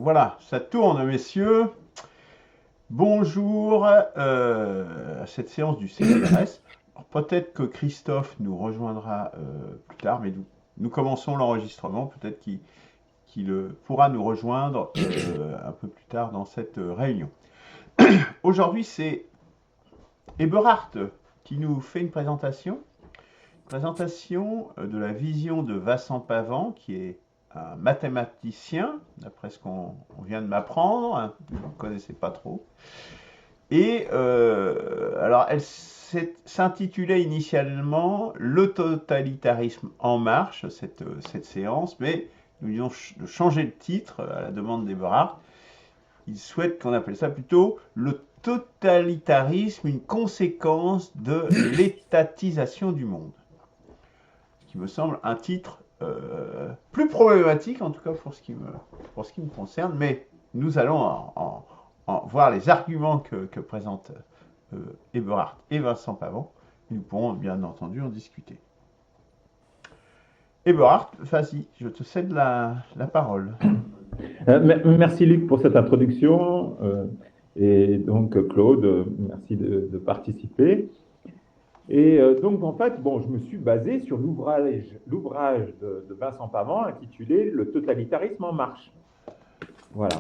Voilà, ça tourne, messieurs. Bonjour à cette séance du CCRS. Alors, peut-être que Christophe nous rejoindra plus tard, mais nous commençons l'enregistrement. Peut-être qu'il pourra nous rejoindre un peu plus tard dans cette réunion. Aujourd'hui, c'est Eberhard qui nous fait une présentation de la vision de Vincent Pavant, qui est un mathématicien, d'après ce qu'on vient de m'apprendre, hein, je ne connaissais pas trop. Et alors, elle s'intitulait initialement Le totalitarisme en marche, cette séance, mais nous venons de changer de titre à la demande d'Eberhard. Il souhaite qu'on appelle ça plutôt le totalitarisme, une conséquence de l'étatisation du monde. Ce qui me semble un titre plus problématique, en tout cas pour ce qui me concerne, mais nous allons voir les arguments que présentent Eberhard et Vincent Pavant. Nous pourrons bien entendu en discuter. Eberhard, vas-y, je te cède la parole. Merci Luc pour cette introduction. Et donc Claude, merci de participer. Et donc en fait, bon, je me suis basé sur l'ouvrage de Vincent Pavant intitulé Le totalitarisme en marche. Voilà.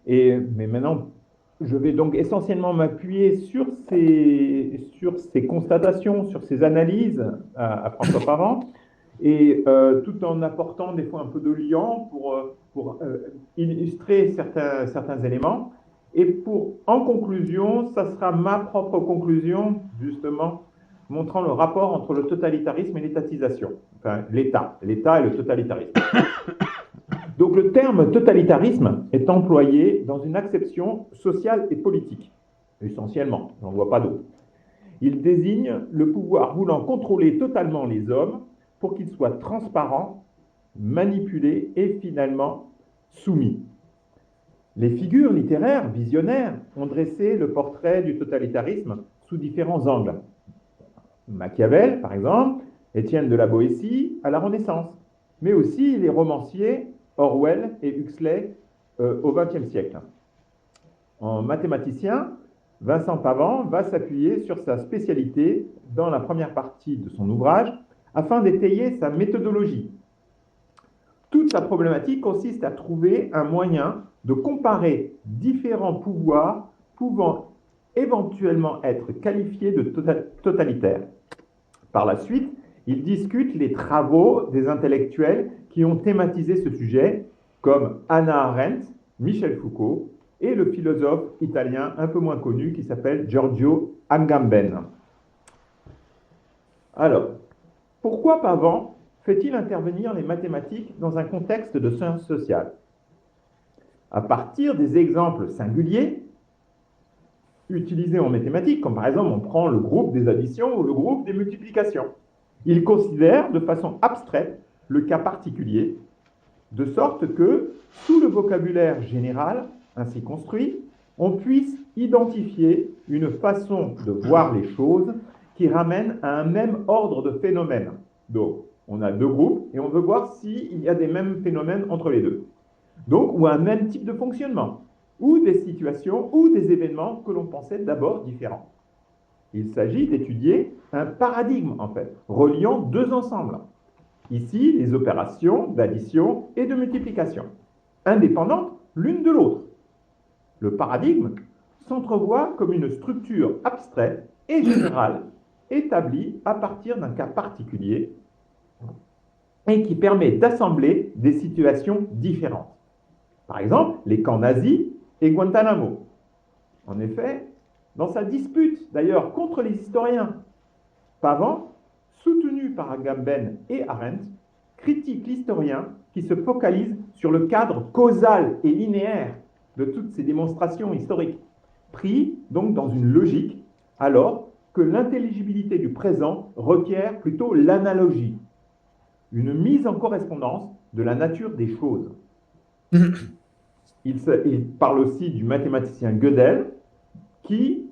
Mais maintenant, je vais donc essentiellement m'appuyer sur ces constatations, sur ces analyses à François Pavant, et tout en apportant des fois un peu de liant pour illustrer certains éléments. Et en conclusion, ça sera ma propre conclusion, justement, montrant le rapport entre le totalitarisme et l'étatisation. Enfin, l'État et le totalitarisme. Donc le terme totalitarisme est employé dans une acception sociale et politique, essentiellement, j'en vois pas d'autre. Il désigne le pouvoir voulant contrôler totalement les hommes pour qu'ils soient transparents, manipulés et finalement soumis. Les figures littéraires visionnaires ont dressé le portrait du totalitarisme sous différents angles. Machiavel, par exemple, Étienne de la Boétie à la Renaissance, mais aussi les romanciers Orwell et Huxley au XXe siècle. En mathématicien, Vincent Pavant va s'appuyer sur sa spécialité dans la première partie de son ouvrage afin d'étayer sa méthodologie. Toute sa problématique consiste à trouver un moyen de comparer différents pouvoirs pouvant éventuellement être qualifiés de totalitaires. Par la suite, il discute les travaux des intellectuels qui ont thématisé ce sujet, comme Hannah Arendt, Michel Foucault et le philosophe italien un peu moins connu qui s'appelle Giorgio Agamben. Alors, pourquoi Pavant fait-il intervenir les mathématiques dans un contexte de sciences sociales? À partir des exemples singuliers utilisés en mathématiques, comme par exemple on prend le groupe des additions ou le groupe des multiplications, il considère de façon abstraite le cas particulier, de sorte que, sous le vocabulaire général ainsi construit, on puisse identifier une façon de voir les choses qui ramène à un même ordre de phénomènes. Donc, on a deux groupes et on veut voir s'il y a des mêmes phénomènes entre les deux. Donc, ou un même type de fonctionnement, ou des situations, ou des événements que l'on pensait d'abord différents. Il s'agit d'étudier un paradigme, en fait, reliant deux ensembles. Ici, les opérations d'addition et de multiplication, indépendantes l'une de l'autre. Le paradigme s'entrevoit comme une structure abstraite et générale établie à partir d'un cas particulier et qui permet d'assembler des situations différentes. Par exemple, les camps nazis et Guantanamo. En effet, dans sa dispute d'ailleurs contre les historiens, Pavant, soutenu par Agamben et Arendt, critique l'historien qui se focalise sur le cadre causal et linéaire de toutes ces démonstrations historiques, pris donc dans une logique, alors que l'intelligibilité du présent requiert plutôt l'analogie, une mise en correspondance de la nature des choses. Il parle aussi du mathématicien Gödel, qui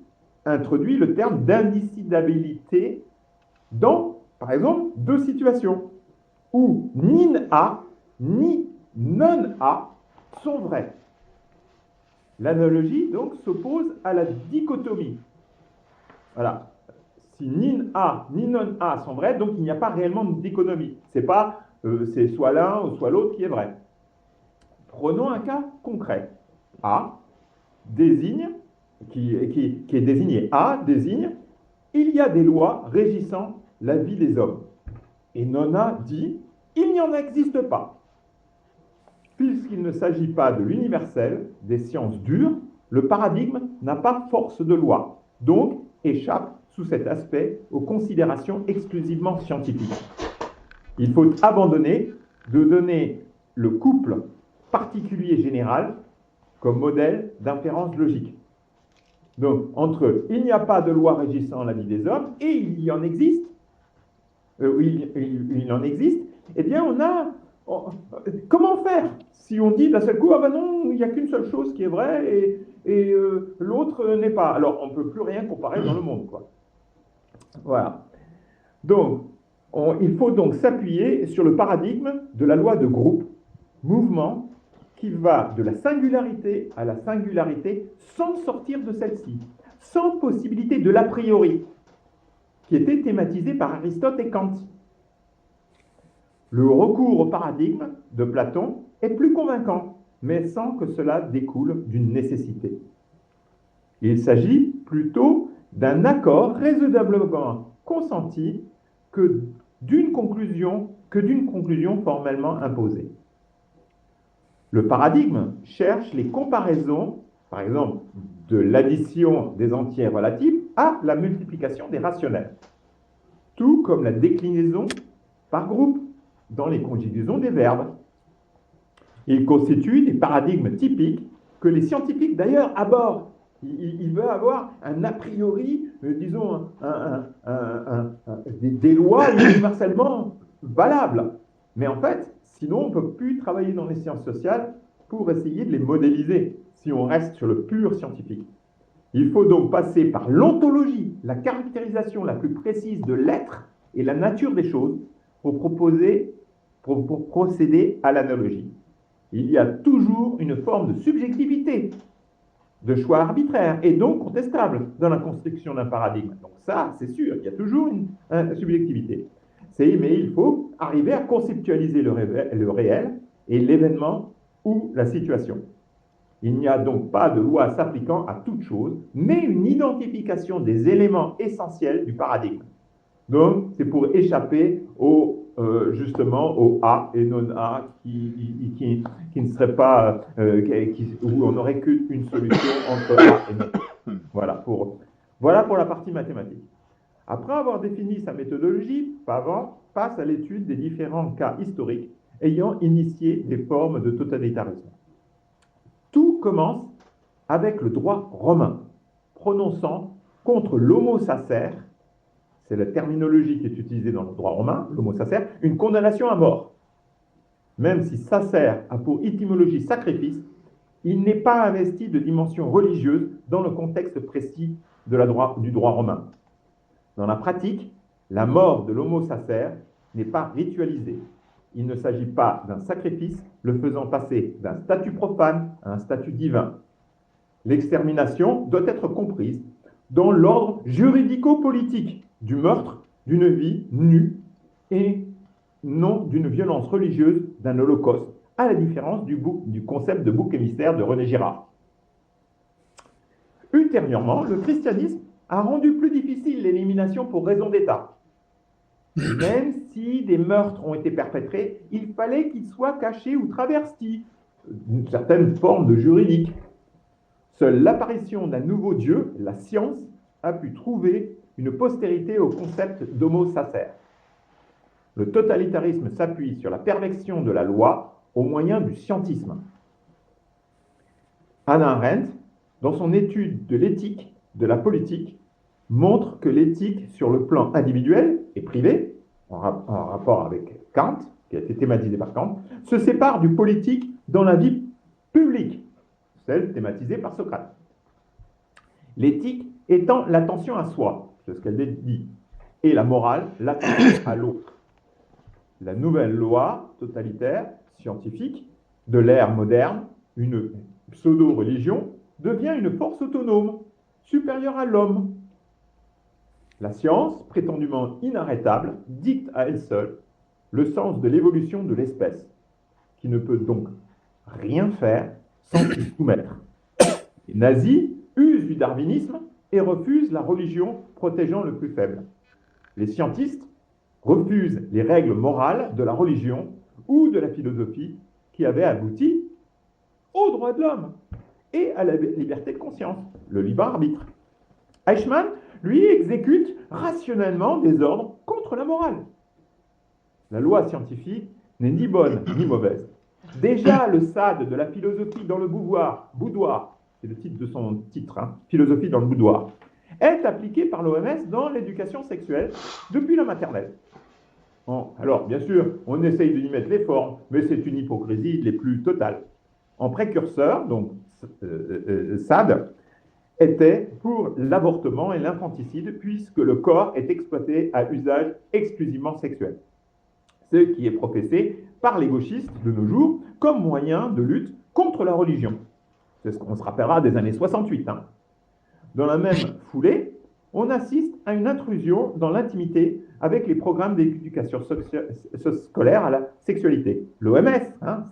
introduit le terme d'indécidabilité dans, par exemple, deux situations où ni A ni non A sont vrais. L'analogie, donc, s'oppose à la dichotomie. Voilà. Si ni A ni non A sont vrais, donc il n'y a pas réellement de dichotomie. C'est soit l'un ou soit l'autre qui est vrai. Prenons un cas concret. A désigne, qui est désigné A, désigne, il y a des lois régissant la vie des hommes. Et non A dit, il n'y en existe pas. Puisqu'il ne s'agit pas de l'universel, des sciences dures, le paradigme n'a pas force de loi, donc échappe sous cet aspect aux considérations exclusivement scientifiques. Il faut abandonner de donner le couple particulier-général comme modèle d'inférence logique. Donc, entre il n'y a pas de loi régissant la vie des hommes et il y en existe, il en existe, eh bien, comment faire si on dit d'un seul coup, ah ben non, il n'y a qu'une seule chose qui est vraie et l'autre n'est pas. Alors, on ne peut plus rien comparer dans le monde, quoi. Voilà. Donc, il faut donc s'appuyer sur le paradigme de la loi de groupe, mouvement, qui va de la singularité à la singularité sans sortir de celle-ci, sans possibilité de l'a priori, qui était thématisé par Aristote et Kant. Le recours au paradigme de Platon est plus convaincant, mais sans que cela découle d'une nécessité. Il s'agit plutôt d'un accord raisonnablement consenti que d'une conclusion formellement imposée. Le paradigme cherche les comparaisons, par exemple, de l'addition des entiers relatifs à la multiplication des rationnels, tout comme la déclinaison par groupe dans les conjugaisons des verbes. Il constitue des paradigmes typiques que les scientifiques d'ailleurs abordent. Il veut avoir un a priori, disons, des lois universellement valables. Mais en fait, sinon, on ne peut plus travailler dans les sciences sociales pour essayer de les modéliser, si on reste sur le pur scientifique. Il faut donc passer par l'ontologie, la caractérisation la plus précise de l'être et la nature des choses pour procéder à l'analogie. Il y a toujours une forme de subjectivité, de choix arbitraire et donc contestable dans la construction d'un paradigme. Donc ça, c'est sûr, il y a toujours une subjectivité. Mais il faut arriver à conceptualiser le réel et l'événement ou la situation. Il n'y a donc pas de loi s'appliquant à toute chose, mais une identification des éléments essentiels du paradigme. Donc, c'est pour échapper justement au A et non-A qui ne serait pas, où on n'aurait qu'une solution entre A et non. Voilà pour la partie mathématique. Après avoir défini sa méthodologie, Pavant passe à l'étude des différents cas historiques ayant initié des formes de totalitarisme. Tout commence avec le droit romain, prononçant contre l'homo sacer, c'est la terminologie qui est utilisée dans le droit romain, l'homo sacer, une condamnation à mort. Même si sacer a pour étymologie sacrifice, il n'est pas investi de dimension religieuse dans le contexte précis du droit romain. Dans la pratique, la mort de l'homo sacer n'est pas ritualisée. Il ne s'agit pas d'un sacrifice le faisant passer d'un statut profane à un statut divin. L'extermination doit être comprise dans l'ordre juridico-politique du meurtre d'une vie nue et non d'une violence religieuse d'un holocauste, à la différence du concept de bouc émissaire de René Girard. Ultérieurement, le christianisme a rendu plus difficile l'élimination pour raison d'État. Même si des meurtres ont été perpétrés, il fallait qu'ils soient cachés ou travestis d'une certaine forme de juridique. Seule l'apparition d'un nouveau Dieu, la science, a pu trouver une postérité au concept d'homo sacer. Le totalitarisme s'appuie sur la perfection de la loi au moyen du scientisme. Hannah Arendt, dans son étude de l'éthique de la politique, montre que l'éthique sur le plan individuel et privé, en rapport avec Kant, qui a été thématisé par Kant, se sépare du politique dans la vie publique, celle thématisée par Socrate. L'éthique étant l'attention à soi, c'est ce qu'elle dit, et la morale, l'attention à l'autre. La nouvelle loi totalitaire, scientifique, de l'ère moderne, une pseudo-religion, devient une force autonome, supérieure à l'homme. La science, prétendument inarrêtable, dicte à elle seule le sens de l'évolution de l'espèce, qui ne peut donc rien faire sans s'y soumettre. Les nazis usent du darwinisme et refusent la religion protégeant le plus faible. Les scientistes refusent les règles morales de la religion ou de la philosophie qui avaient abouti aux droits de l'homme et à la liberté de conscience, le libre arbitre. Eichmann, lui, exécute rationnellement des ordres contre la morale. La loi scientifique n'est ni bonne ni mauvaise. Déjà, le sade de la philosophie dans le boudoir, c'est le titre de son titre, Philosophie dans le boudoir, est appliqué par l'OMS dans l'éducation sexuelle depuis la maternelle. Bon, alors, bien sûr, on essaye d'y mettre les formes, mais c'est une hypocrisie les plus totales. En précurseur, donc SAD, était pour l'avortement et l'infanticide, puisque le corps est exploité à usage exclusivement sexuel. Ce qui est professé par les gauchistes de nos jours comme moyen de lutte contre la religion. C'est ce qu'on se rappellera des années 68. Dans la même foulée, on assiste à une intrusion dans l'intimité avec les programmes d'éducation scolaire à la sexualité. L'OMS,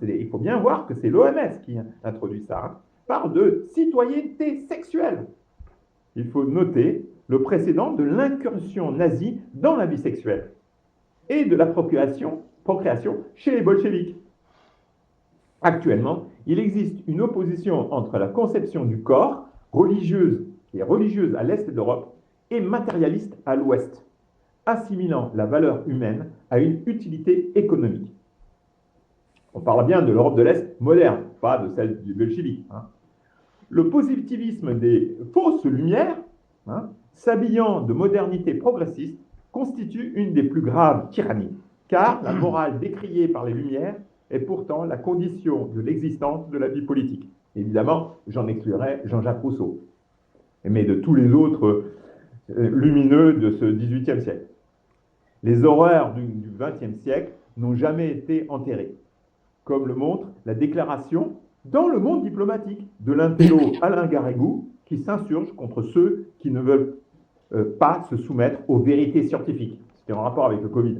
il faut bien voir que c'est l'OMS qui introduit ça, parle de citoyenneté sexuelle. Il faut noter le précédent de l'incursion nazie dans la vie sexuelle et de la procréation chez les bolcheviks. Actuellement, il existe une opposition entre la conception du corps, religieuse, qui est religieuse à l'est de l'Europe, et matérialiste à l'ouest, assimilant la valeur humaine à une utilité économique. On parle bien de l'Europe de l'Est moderne, pas de celle du bolchevique. Le positivisme des fausses lumières, s'habillant de modernité progressiste, constitue une des plus graves tyrannies, car la morale décriée par les Lumières est pourtant la condition de l'existence de la vie politique. Évidemment, j'en exclurai Jean-Jacques Rousseau, mais de tous les autres lumineux de ce XVIIIe siècle. Les horreurs du XXe siècle n'ont jamais été enterrées, comme le montre la déclaration dans le monde diplomatique de l'intello Alain Garrigou, qui s'insurge contre ceux qui ne veulent pas se soumettre aux vérités scientifiques. C'était en rapport avec le Covid.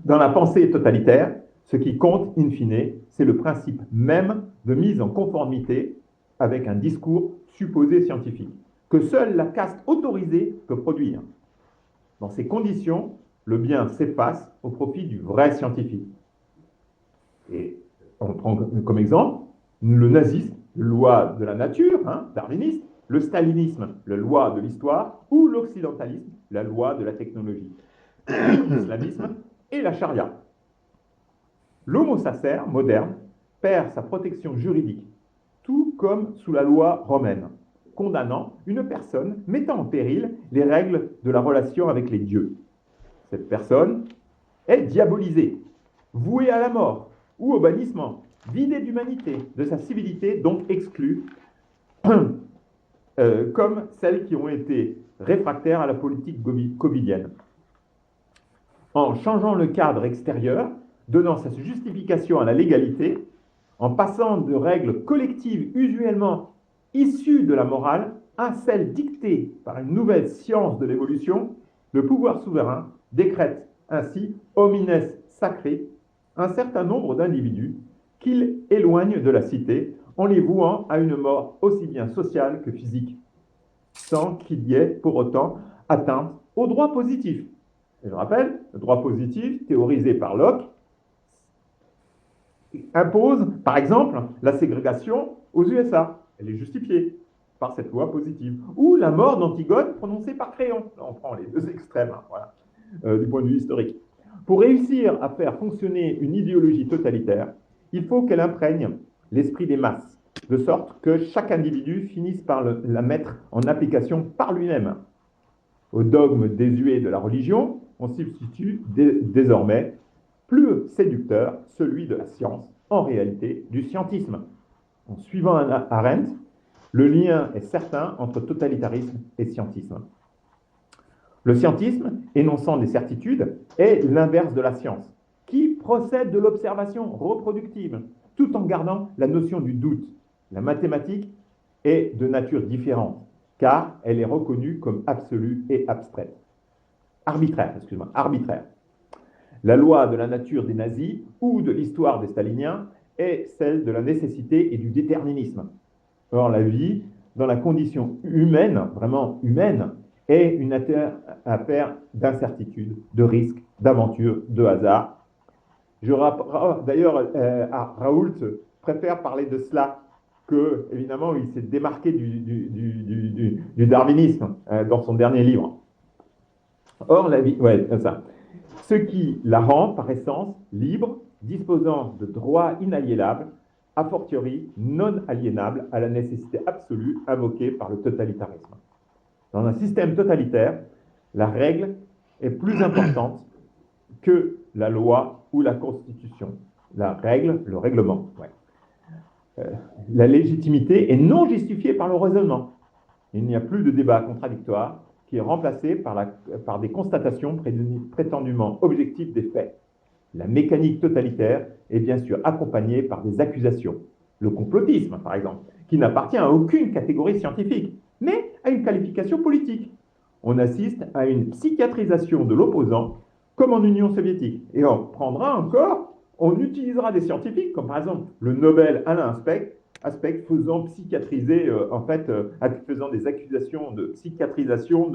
Dans la pensée totalitaire, ce qui compte, in fine, c'est le principe même de mise en conformité avec un discours supposé scientifique, que seule la caste autorisée peut produire. Dans ces conditions, le bien s'efface au profit du vrai scientifique. Et on prend comme exemple le nazisme, loi de la nature, darwiniste, le stalinisme, la loi de l'histoire, ou l'occidentalisme, la loi de la technologie, l'islamisme et la charia. L'homo sacer moderne perd sa protection juridique, tout comme sous la loi romaine, condamnant une personne mettant en péril les règles de la relation avec les dieux. Cette personne est diabolisée, vouée à la mort ou au bannissement, vidée d'humanité, de sa civilité, donc exclue, comme celles qui ont été réfractaires à la politique covidienne. En changeant le cadre extérieur, donnant sa justification à la légalité, en passant de règles collectives usuellement issues de la morale à celles dictées par une nouvelle science de l'évolution, le pouvoir souverain décrète ainsi homines sacré un certain nombre d'individus qu'il éloigne de la cité en les vouant à une mort aussi bien sociale que physique, sans qu'il y ait pour autant atteinte au droit positif. Et je rappelle, le droit positif, théorisé par Locke, impose, par exemple, la ségrégation aux USA. Elle est justifiée par cette loi positive. Ou la mort d'Antigone prononcée par Créon. Là, on prend les deux extrêmes, du point de vue historique. Pour réussir à faire fonctionner une idéologie totalitaire, il faut qu'elle imprègne l'esprit des masses, de sorte que chaque individu finisse par la mettre en application par lui-même. Au dogme désuet de la religion, on substitue désormais, plus séducteur, celui de la science, en réalité du scientisme. En suivant Arendt, le lien est certain entre totalitarisme et scientisme. Le scientisme, énonçant des certitudes, est l'inverse de la science, qui procède de l'observation reproductive, tout en gardant la notion du doute. La mathématique est de nature différente, car elle est reconnue comme absolue et abstraite. Arbitraire, excuse-moi, arbitraire. La loi de la nature des nazis ou de l'histoire des staliniens est celle de la nécessité et du déterminisme. Or, la vie, dans la condition humaine, vraiment humaine, est une affaire d'incertitude, de risque, d'aventure, de hasard. D'ailleurs, Raoult préfère parler de cela que, évidemment, il s'est démarqué du darwinisme dans son dernier livre. Or, la vie, ouais, ça. Ce qui la rend, par essence, libre, disposant de droits inaliénables, a fortiori non aliénables à la nécessité absolue invoquée par le totalitarisme. Dans un système totalitaire, la règle est plus importante que la loi ou la constitution. La règle, le règlement. Ouais. La légitimité est non justifiée par le raisonnement. Il n'y a plus de débat contradictoire qui est remplacé par des constatations prétendument objectives des faits. La mécanique totalitaire est bien sûr accompagnée par des accusations. Le complotisme, par exemple, qui n'appartient à aucune catégorie scientifique, mais à une qualification politique. On assiste à une psychiatrisation de l'opposant, comme en Union soviétique. Et on utilisera des scientifiques, comme par exemple le Nobel Alain Aspect faisant psychiatriser, faisant des accusations de psychiatrisation,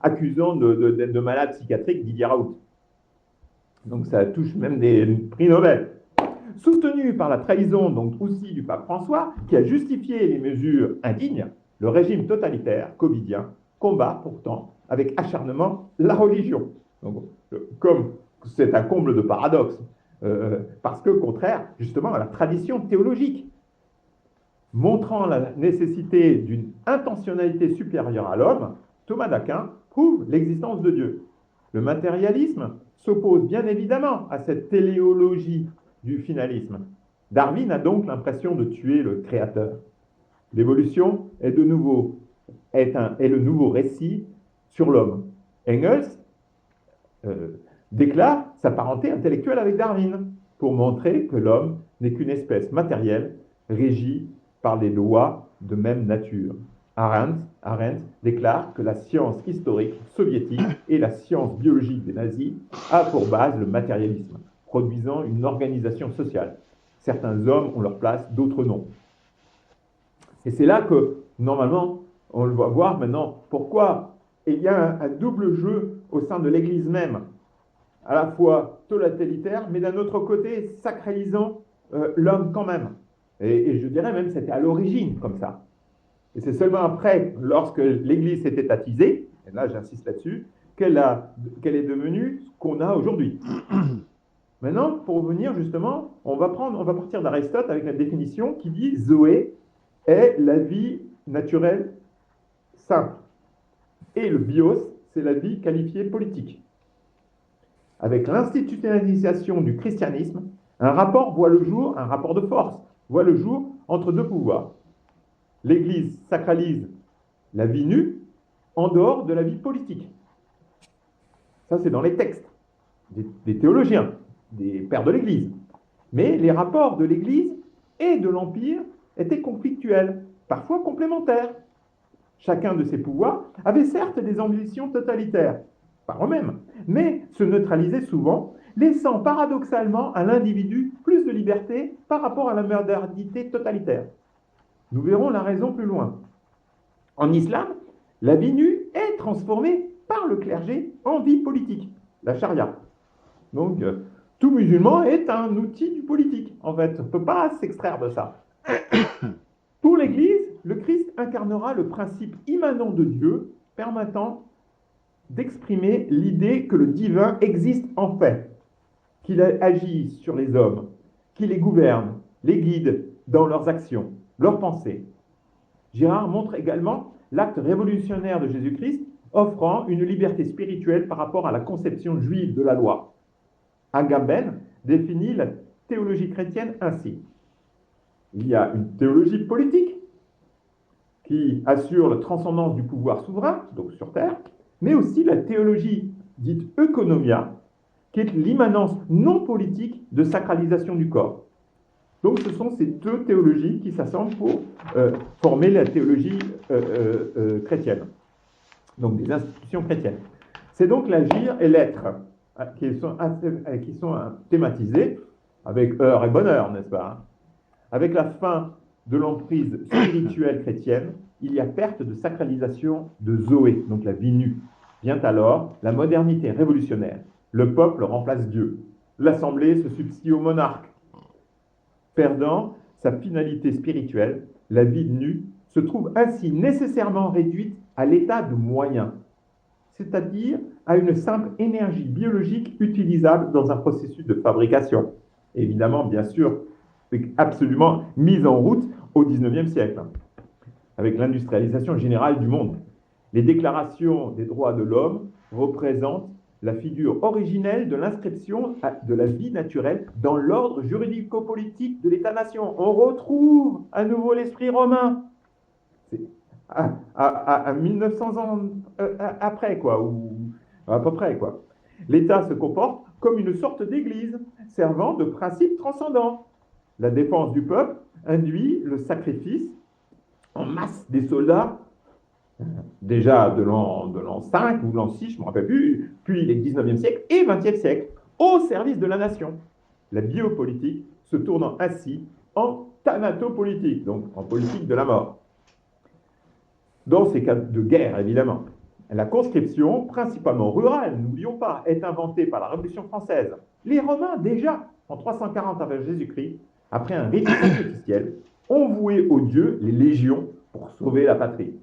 accusant de malade psychiatrique Didier Raoult. Donc ça touche même des prix Nobel. Soutenu par la trahison donc aussi du pape François, qui a justifié les mesures indignes, le régime totalitaire covidien combat pourtant avec acharnement la religion. Donc, comme c'est un comble de paradoxe, parce que contraire justement à la tradition théologique, montrant la nécessité d'une intentionnalité supérieure à l'homme, Thomas d'Aquin prouve l'existence de Dieu. Le matérialisme s'oppose bien évidemment à cette téléologie du finalisme. Darwin a donc l'impression de tuer le créateur. L'évolution est le nouveau récit sur l'homme. Engels déclare sa parenté intellectuelle avec Darwin pour montrer que l'homme n'est qu'une espèce matérielle régie par des lois de même nature. Arendt déclare que la science historique soviétique et la science biologique des nazis a pour base le matérialisme, produisant une organisation sociale. Certains hommes ont leur place, d'autres non. Et c'est là que, normalement, on le va voir maintenant, pourquoi il y a un double jeu au sein de l'Église même, à la fois totalitaire, mais d'un autre côté sacralisant l'homme quand même. Et je dirais même que c'était à l'origine comme ça. Et c'est seulement après, lorsque l'Église s'est étatisée, et là j'insiste là-dessus, qu'elle est devenue ce qu'on a aujourd'hui. Maintenant, pour revenir justement, on va partir d'Aristote avec la définition qui dit « Zoé est la vie naturelle simple ». Et le bios, c'est la vie qualifiée politique. Avec l'institutionnalisation du christianisme, un rapport de force voit le jour entre deux pouvoirs. L'Église sacralise la vie nue en dehors de la vie politique. Ça, c'est dans les textes des théologiens, des pères de l'Église. Mais les rapports de l'Église et de l'Empire étaient conflictuels, parfois complémentaires. Chacun de ces pouvoirs avait certes des ambitions totalitaires, par eux-mêmes, mais se neutralisaient souvent, laissant paradoxalement à l'individu plus de liberté par rapport à la modernité totalitaire. Nous verrons la raison plus loin. En islam, la vie nue est transformée par le clergé en vie politique, la charia. Donc, tout musulman est un outil du politique. En fait, on ne peut pas s'extraire de ça. Pour l'Église, le Christ incarnera le principe immanent de Dieu, permettant d'exprimer l'idée que le divin existe en fait, qu'il agit sur les hommes, qu'il les gouverne, les guide dans leurs actions, leurs pensées. Girard montre également l'acte révolutionnaire de Jésus-Christ offrant une liberté spirituelle par rapport à la conception juive de la loi. Agamben définit la théologie chrétienne ainsi. Il y a une théologie politique qui assure la transcendance du pouvoir souverain, donc sur terre, mais aussi la théologie dite euconomia, qui est l'immanence non politique de sacralisation du corps. Donc ce sont ces deux théologies qui s'assemblent pour former la théologie chrétienne, donc des institutions chrétiennes. C'est donc l'agir et l'être qui sont thématisés avec heure et bonheur, n'est-ce pas? Avec la fin de l'emprise spirituelle chrétienne, il y a perte de sacralisation de Zoé, donc la vie nue. Vient alors la modernité révolutionnaire. Le peuple remplace Dieu. L'assemblée se substitue au monarque. Perdant sa finalité spirituelle, la vie nue se trouve ainsi nécessairement réduite à l'état de moyen, c'est-à-dire à une simple énergie biologique utilisable dans un processus de fabrication. Évidemment, bien sûr, absolument mise en route au XIXe siècle, avec l'industrialisation générale du monde. Les déclarations des droits de l'homme représentent la figure originelle de l'inscription de la vie naturelle dans l'ordre juridico-politique de l'État-nation. On retrouve à nouveau l'esprit romain. C'est à 1900 ans après, quoi, ou à peu près, quoi. L'État se comporte comme une sorte d'église servant de principe transcendant. La défense du peuple induit le sacrifice en masse des soldats, déjà de l'an 5 ou de l'an 6, je ne me rappelle plus, puis les 19e siècle et 20e siècle, au service de la nation. La biopolitique se tournant ainsi en thanatopolitique, donc en politique de la mort. Dans ces cas de guerre, évidemment. La conscription, principalement rurale, n'oublions pas, est inventée par la Révolution française. Les Romains, déjà, en 340 avant Jésus-Christ, après un rite sacrificiel, ont voué aux dieux les légions pour sauver la patrie.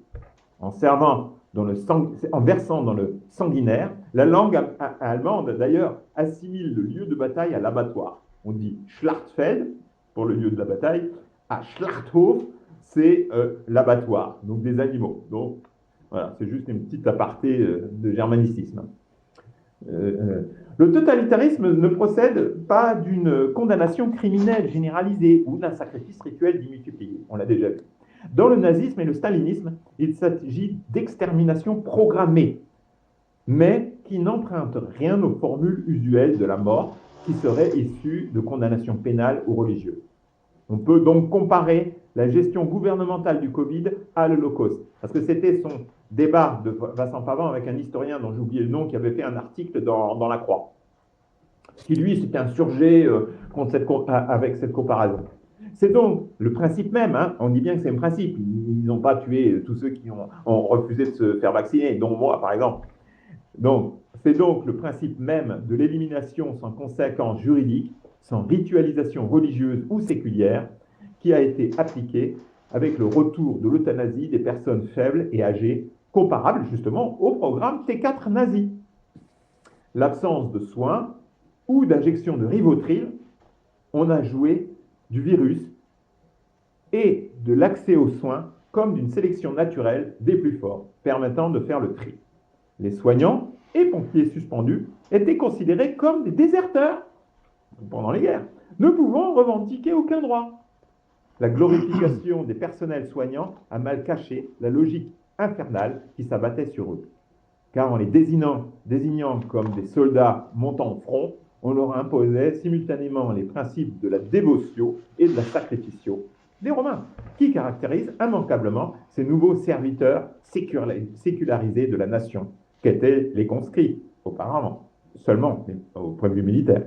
En versant dans le sanguinaire, la langue allemande, d'ailleurs, assimile le lieu de bataille à l'abattoir. On dit Schlachtfeld pour le lieu de la bataille, à Schlachthof, c'est l'abattoir, donc des animaux. Donc, voilà, c'est juste une petite aparté de germanicisme. Le totalitarisme ne procède pas d'une condamnation criminelle généralisée ou d'un sacrifice rituel démultiplié, on l'a déjà vu. Dans le nazisme et le stalinisme, il s'agit d'extermination programmée, mais qui n'emprunte rien aux formules usuelles de la mort qui seraient issues de condamnations pénales ou religieuses. On peut donc comparer la gestion gouvernementale du Covid à l'Holocauste, parce que c'était son débat de Vincent Pavant avec un historien dont j'ai oublié le nom qui avait fait un article dans La Croix, qui lui s'était insurgé avec cette comparaison. C'est donc le principe même, hein, on dit bien que c'est un principe, ils n'ont pas tué tous ceux qui ont refusé de se faire vacciner, dont moi par exemple. Donc, c'est donc le principe même de l'élimination sans conséquence juridique, sans ritualisation religieuse ou séculière, qui a été appliqué avec le retour de l'euthanasie des personnes faibles et âgées, comparable justement au programme T4 nazi. L'absence de soins ou d'injection de Rivotril, on a joué du virus et de l'accès aux soins comme d'une sélection naturelle des plus forts, permettant de faire le tri. Les soignants et pompiers suspendus étaient considérés comme des déserteurs pendant les guerres, ne pouvant revendiquer aucun droit. La glorification des personnels soignants a mal caché la logique infernale qui s'abattait sur eux. Car en les désignant comme des soldats montant au front, on leur imposait simultanément les principes de la dévotion et de la sacrificio des Romains, qui caractérisent immanquablement ces nouveaux serviteurs sécularisés de la nation, qu'étaient les conscrits, auparavant, seulement au point de vue militaire.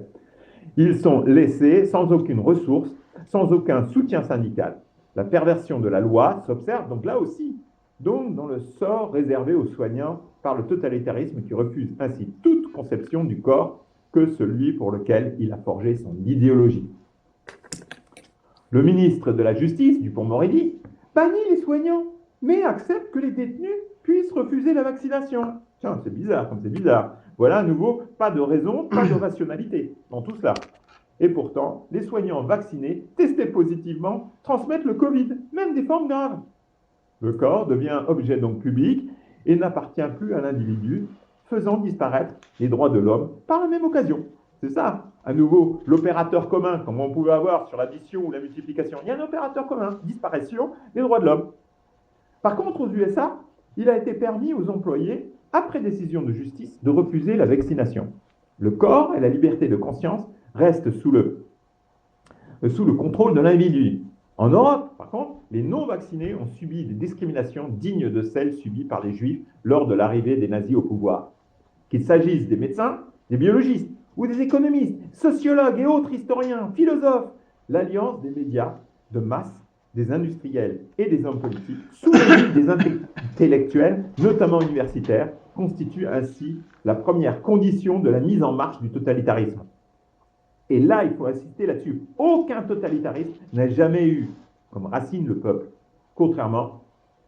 Ils sont laissés sans aucune ressource, sans aucun soutien syndical. La perversion de la loi s'observe donc là aussi, donc dans le sort réservé aux soignants par le totalitarisme qui refuse ainsi toute conception du corps que celui pour lequel il a forgé son idéologie. Le ministre de la Justice, Dupond-Moretti, bannit les soignants, mais accepte que les détenus puissent refuser la vaccination. Tiens, c'est bizarre, comme c'est bizarre. Voilà à nouveau, pas de raison, pas de rationalité dans tout cela. Et pourtant, les soignants vaccinés, testés positivement, transmettent le Covid, même des formes graves. Le corps devient objet donc public et n'appartient plus à l'individu, faisant disparaître les droits de l'homme par la même occasion. C'est ça, à nouveau, l'opérateur commun, comme on pouvait avoir sur l'addition ou la multiplication. Il y a un opérateur commun, disparition des droits de l'homme. Par contre, aux USA, il a été permis aux employés, après décision de justice, de refuser la vaccination. Le corps et la liberté de conscience restent sous le sous le contrôle de l'individu. En Europe, par contre, les non-vaccinés ont subi des discriminations dignes de celles subies par les Juifs lors de l'arrivée des nazis au pouvoir. Qu'il s'agisse des médecins, des biologistes ou des économistes, sociologues et autres historiens, philosophes, l'alliance des médias de masse, des industriels et des hommes politiques, sous l'égide des intellectuels, notamment universitaires, constitue ainsi la première condition de la mise en marche du totalitarisme. Et là, il faut insister là-dessus. Aucun totalitarisme n'a jamais eu comme racine le peuple, contrairement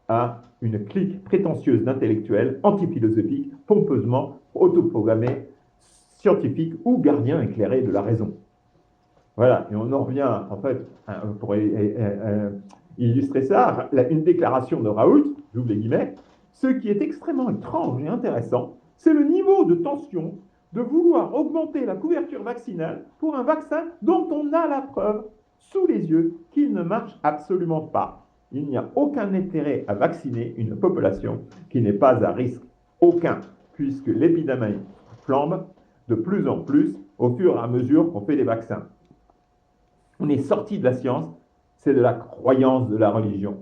à une clique prétentieuse d'intellectuels antiphilosophiques, pompeusement autoprogrammés, scientifiques ou gardiens éclairés de la raison. Voilà, et on en revient, en fait, pour illustrer ça, une déclaration de Raoult, j'ouvre les guillemets, ce qui est extrêmement étrange et intéressant, c'est le niveau de tension de vouloir augmenter la couverture vaccinale pour un vaccin dont on a la preuve sous les yeux qu'il ne marche absolument pas. Il n'y a aucun intérêt à vacciner une population qui n'est pas à risque. Aucun, puisque l'épidémie flambe de plus en plus au fur et à mesure qu'on fait des vaccins. On est sorti de la science, c'est de la croyance de la religion.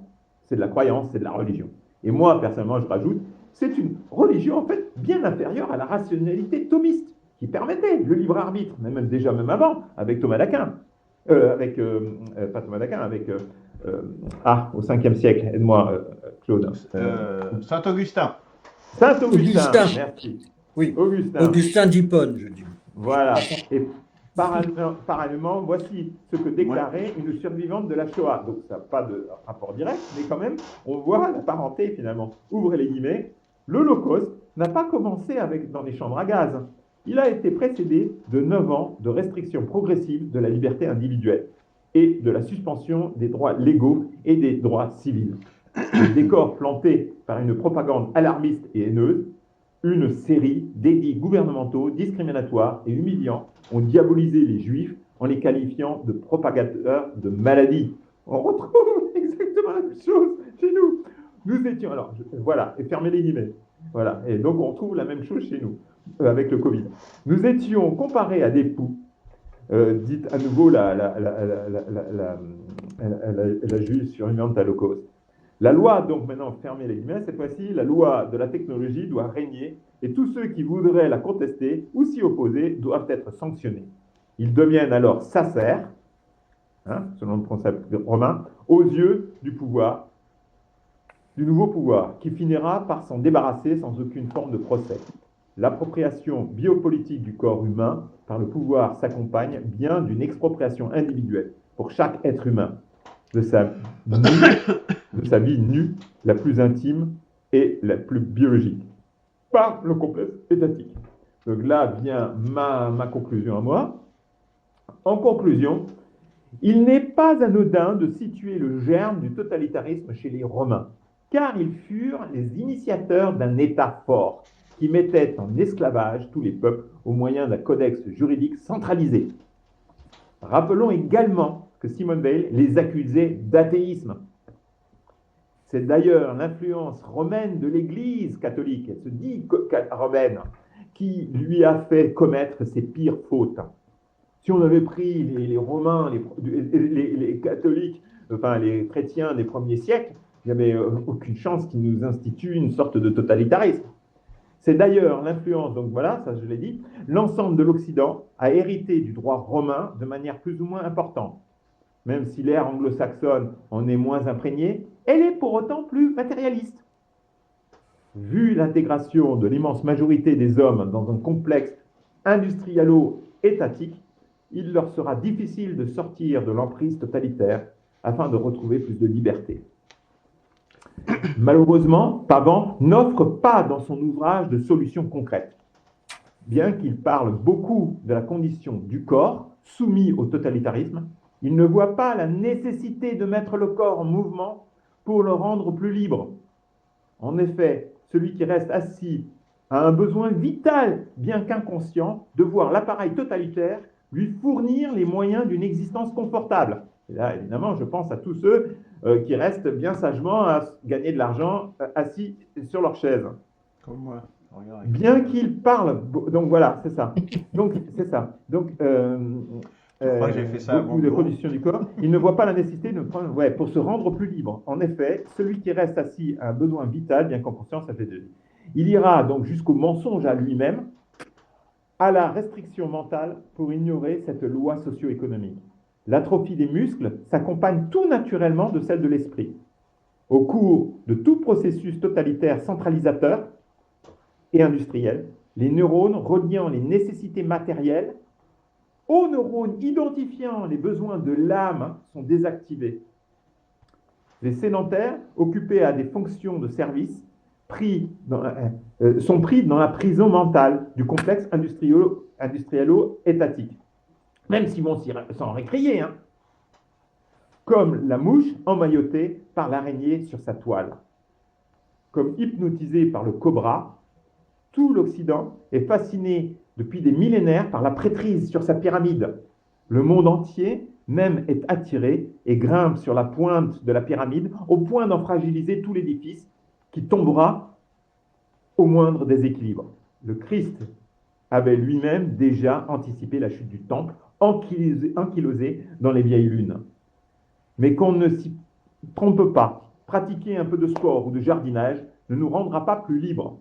C'est de la croyance, c'est de la religion. Et moi, personnellement, je rajoute, c'est une religion, en fait, bien inférieure à la rationalité thomiste, qui permettait le libre arbitre, même avant, avec Thomas d'Aquin. Pas Thomas d'Aquin, au 5e siècle, aide-moi, Claude. Saint-Augustin. Saint-Augustin, merci. Oui, Augustin d'Hippone, je dis. Voilà. Et parallèlement, voici ce que déclarait une survivante de la Shoah. Donc, ça n'a pas de rapport direct, mais quand même, on voit la parenté finalement. Ouvrez les guillemets. L'Holocauste n'a pas commencé dans les chambres à gaz. Il a été précédé de 9 ans de restrictions progressives de la liberté individuelle et de la suspension des droits légaux et des droits civils. Le décor planté par une propagande alarmiste et haineuse, une série d'édits gouvernementaux discriminatoires et humiliants ont diabolisé les Juifs en les qualifiant de propagateurs de maladies. On retrouve exactement la même chose chez nous. Nous étions, voilà, et fermez les guillemets. Voilà, et donc on retrouve la même chose chez nous, avec le Covid. Nous étions comparés à des poux, dites à nouveau la juge survivante à l'Holocauste. La loi, donc maintenant, fermez les guillemets, cette fois-ci, la loi de la technologie doit régner et tous ceux qui voudraient la contester ou s'y opposer doivent être sanctionnés. Ils deviennent alors sacères, selon le concept romain, aux yeux du pouvoir, du nouveau pouvoir, qui finira par s'en débarrasser sans aucune forme de procès. L'appropriation biopolitique du corps humain par le pouvoir s'accompagne bien d'une expropriation individuelle pour chaque être humain de sa vie nue, la plus intime et la plus biologique, par le complexe étatique. Donc là vient ma conclusion à moi. En conclusion, il n'est pas anodin de situer le germe du totalitarisme chez les Romains, car ils furent les initiateurs d'un État fort qui mettait en esclavage tous les peuples au moyen d'un codex juridique centralisé. Rappelons également que Simone Veil les accusait d'athéisme. C'est d'ailleurs l'influence romaine de l'Église catholique, elle se dit romaine, qui lui a fait commettre ses pires fautes. Si on avait pris les Romains, les catholiques, enfin les chrétiens des premiers siècles, il n'y avait aucune chance qu'ils nous instituent une sorte de totalitarisme. C'est d'ailleurs l'influence, donc voilà, ça je l'ai dit, l'ensemble de l'Occident a hérité du droit romain de manière plus ou moins importante. Même si l'ère anglo-saxonne en est moins imprégnée, elle est pour autant plus matérialiste. Vu l'intégration de l'immense majorité des hommes dans un complexe industrialo-étatique, il leur sera difficile de sortir de l'emprise totalitaire afin de retrouver plus de liberté. Malheureusement, Pavan n'offre pas dans son ouvrage de solutions concrètes. Bien qu'il parle beaucoup de la condition du corps soumis au totalitarisme, il ne voit pas la nécessité de mettre le corps en mouvement pour le rendre plus libre. En effet, celui qui reste assis a un besoin vital, bien qu'inconscient, de voir l'appareil totalitaire lui fournir les moyens d'une existence confortable. Et là, évidemment, je pense à tous ceux qui restent bien sagement à gagner de l'argent assis sur leur chaise. Comme moi. Bien qu'il parle... Donc voilà, c'est ça. Donc, c'est ça. Donc, Je crois que j'ai fait ça à beaucoup de Bongo. conditions du corps, il ne voit pas la nécessité de prendre, pour se rendre plus libre. En effet, celui qui reste assis a un besoin vital, bien qu'en conscience, ça fait de lui. Il ira donc jusqu'au mensonge à lui-même, à la restriction mentale pour ignorer cette loi socio-économique. L'atrophie des muscles s'accompagne tout naturellement de celle de l'esprit. Au cours de tout processus totalitaire centralisateur et industriel, les neurones reliant les nécessités matérielles aux neurones identifiant les besoins de l'âme sont désactivés. Les sédentaires, occupés à des fonctions de service, sont pris dans la prison mentale du complexe industrielo-étatique. Même s'ils vont s'en récrier, hein, comme la mouche emmaillotée par l'araignée sur sa toile. Comme hypnotisé par le cobra, tout l'Occident est fasciné depuis des millénaires par la prêtrise sur sa pyramide. Le monde entier même est attiré et grimpe sur la pointe de la pyramide au point d'en fragiliser tout l'édifice qui tombera au moindre déséquilibre. Le Christ avait lui-même déjà anticipé la chute du temple, ankylosé dans les vieilles lunes. Mais qu'on ne s'y trompe pas, pratiquer un peu de sport ou de jardinage ne nous rendra pas plus libres.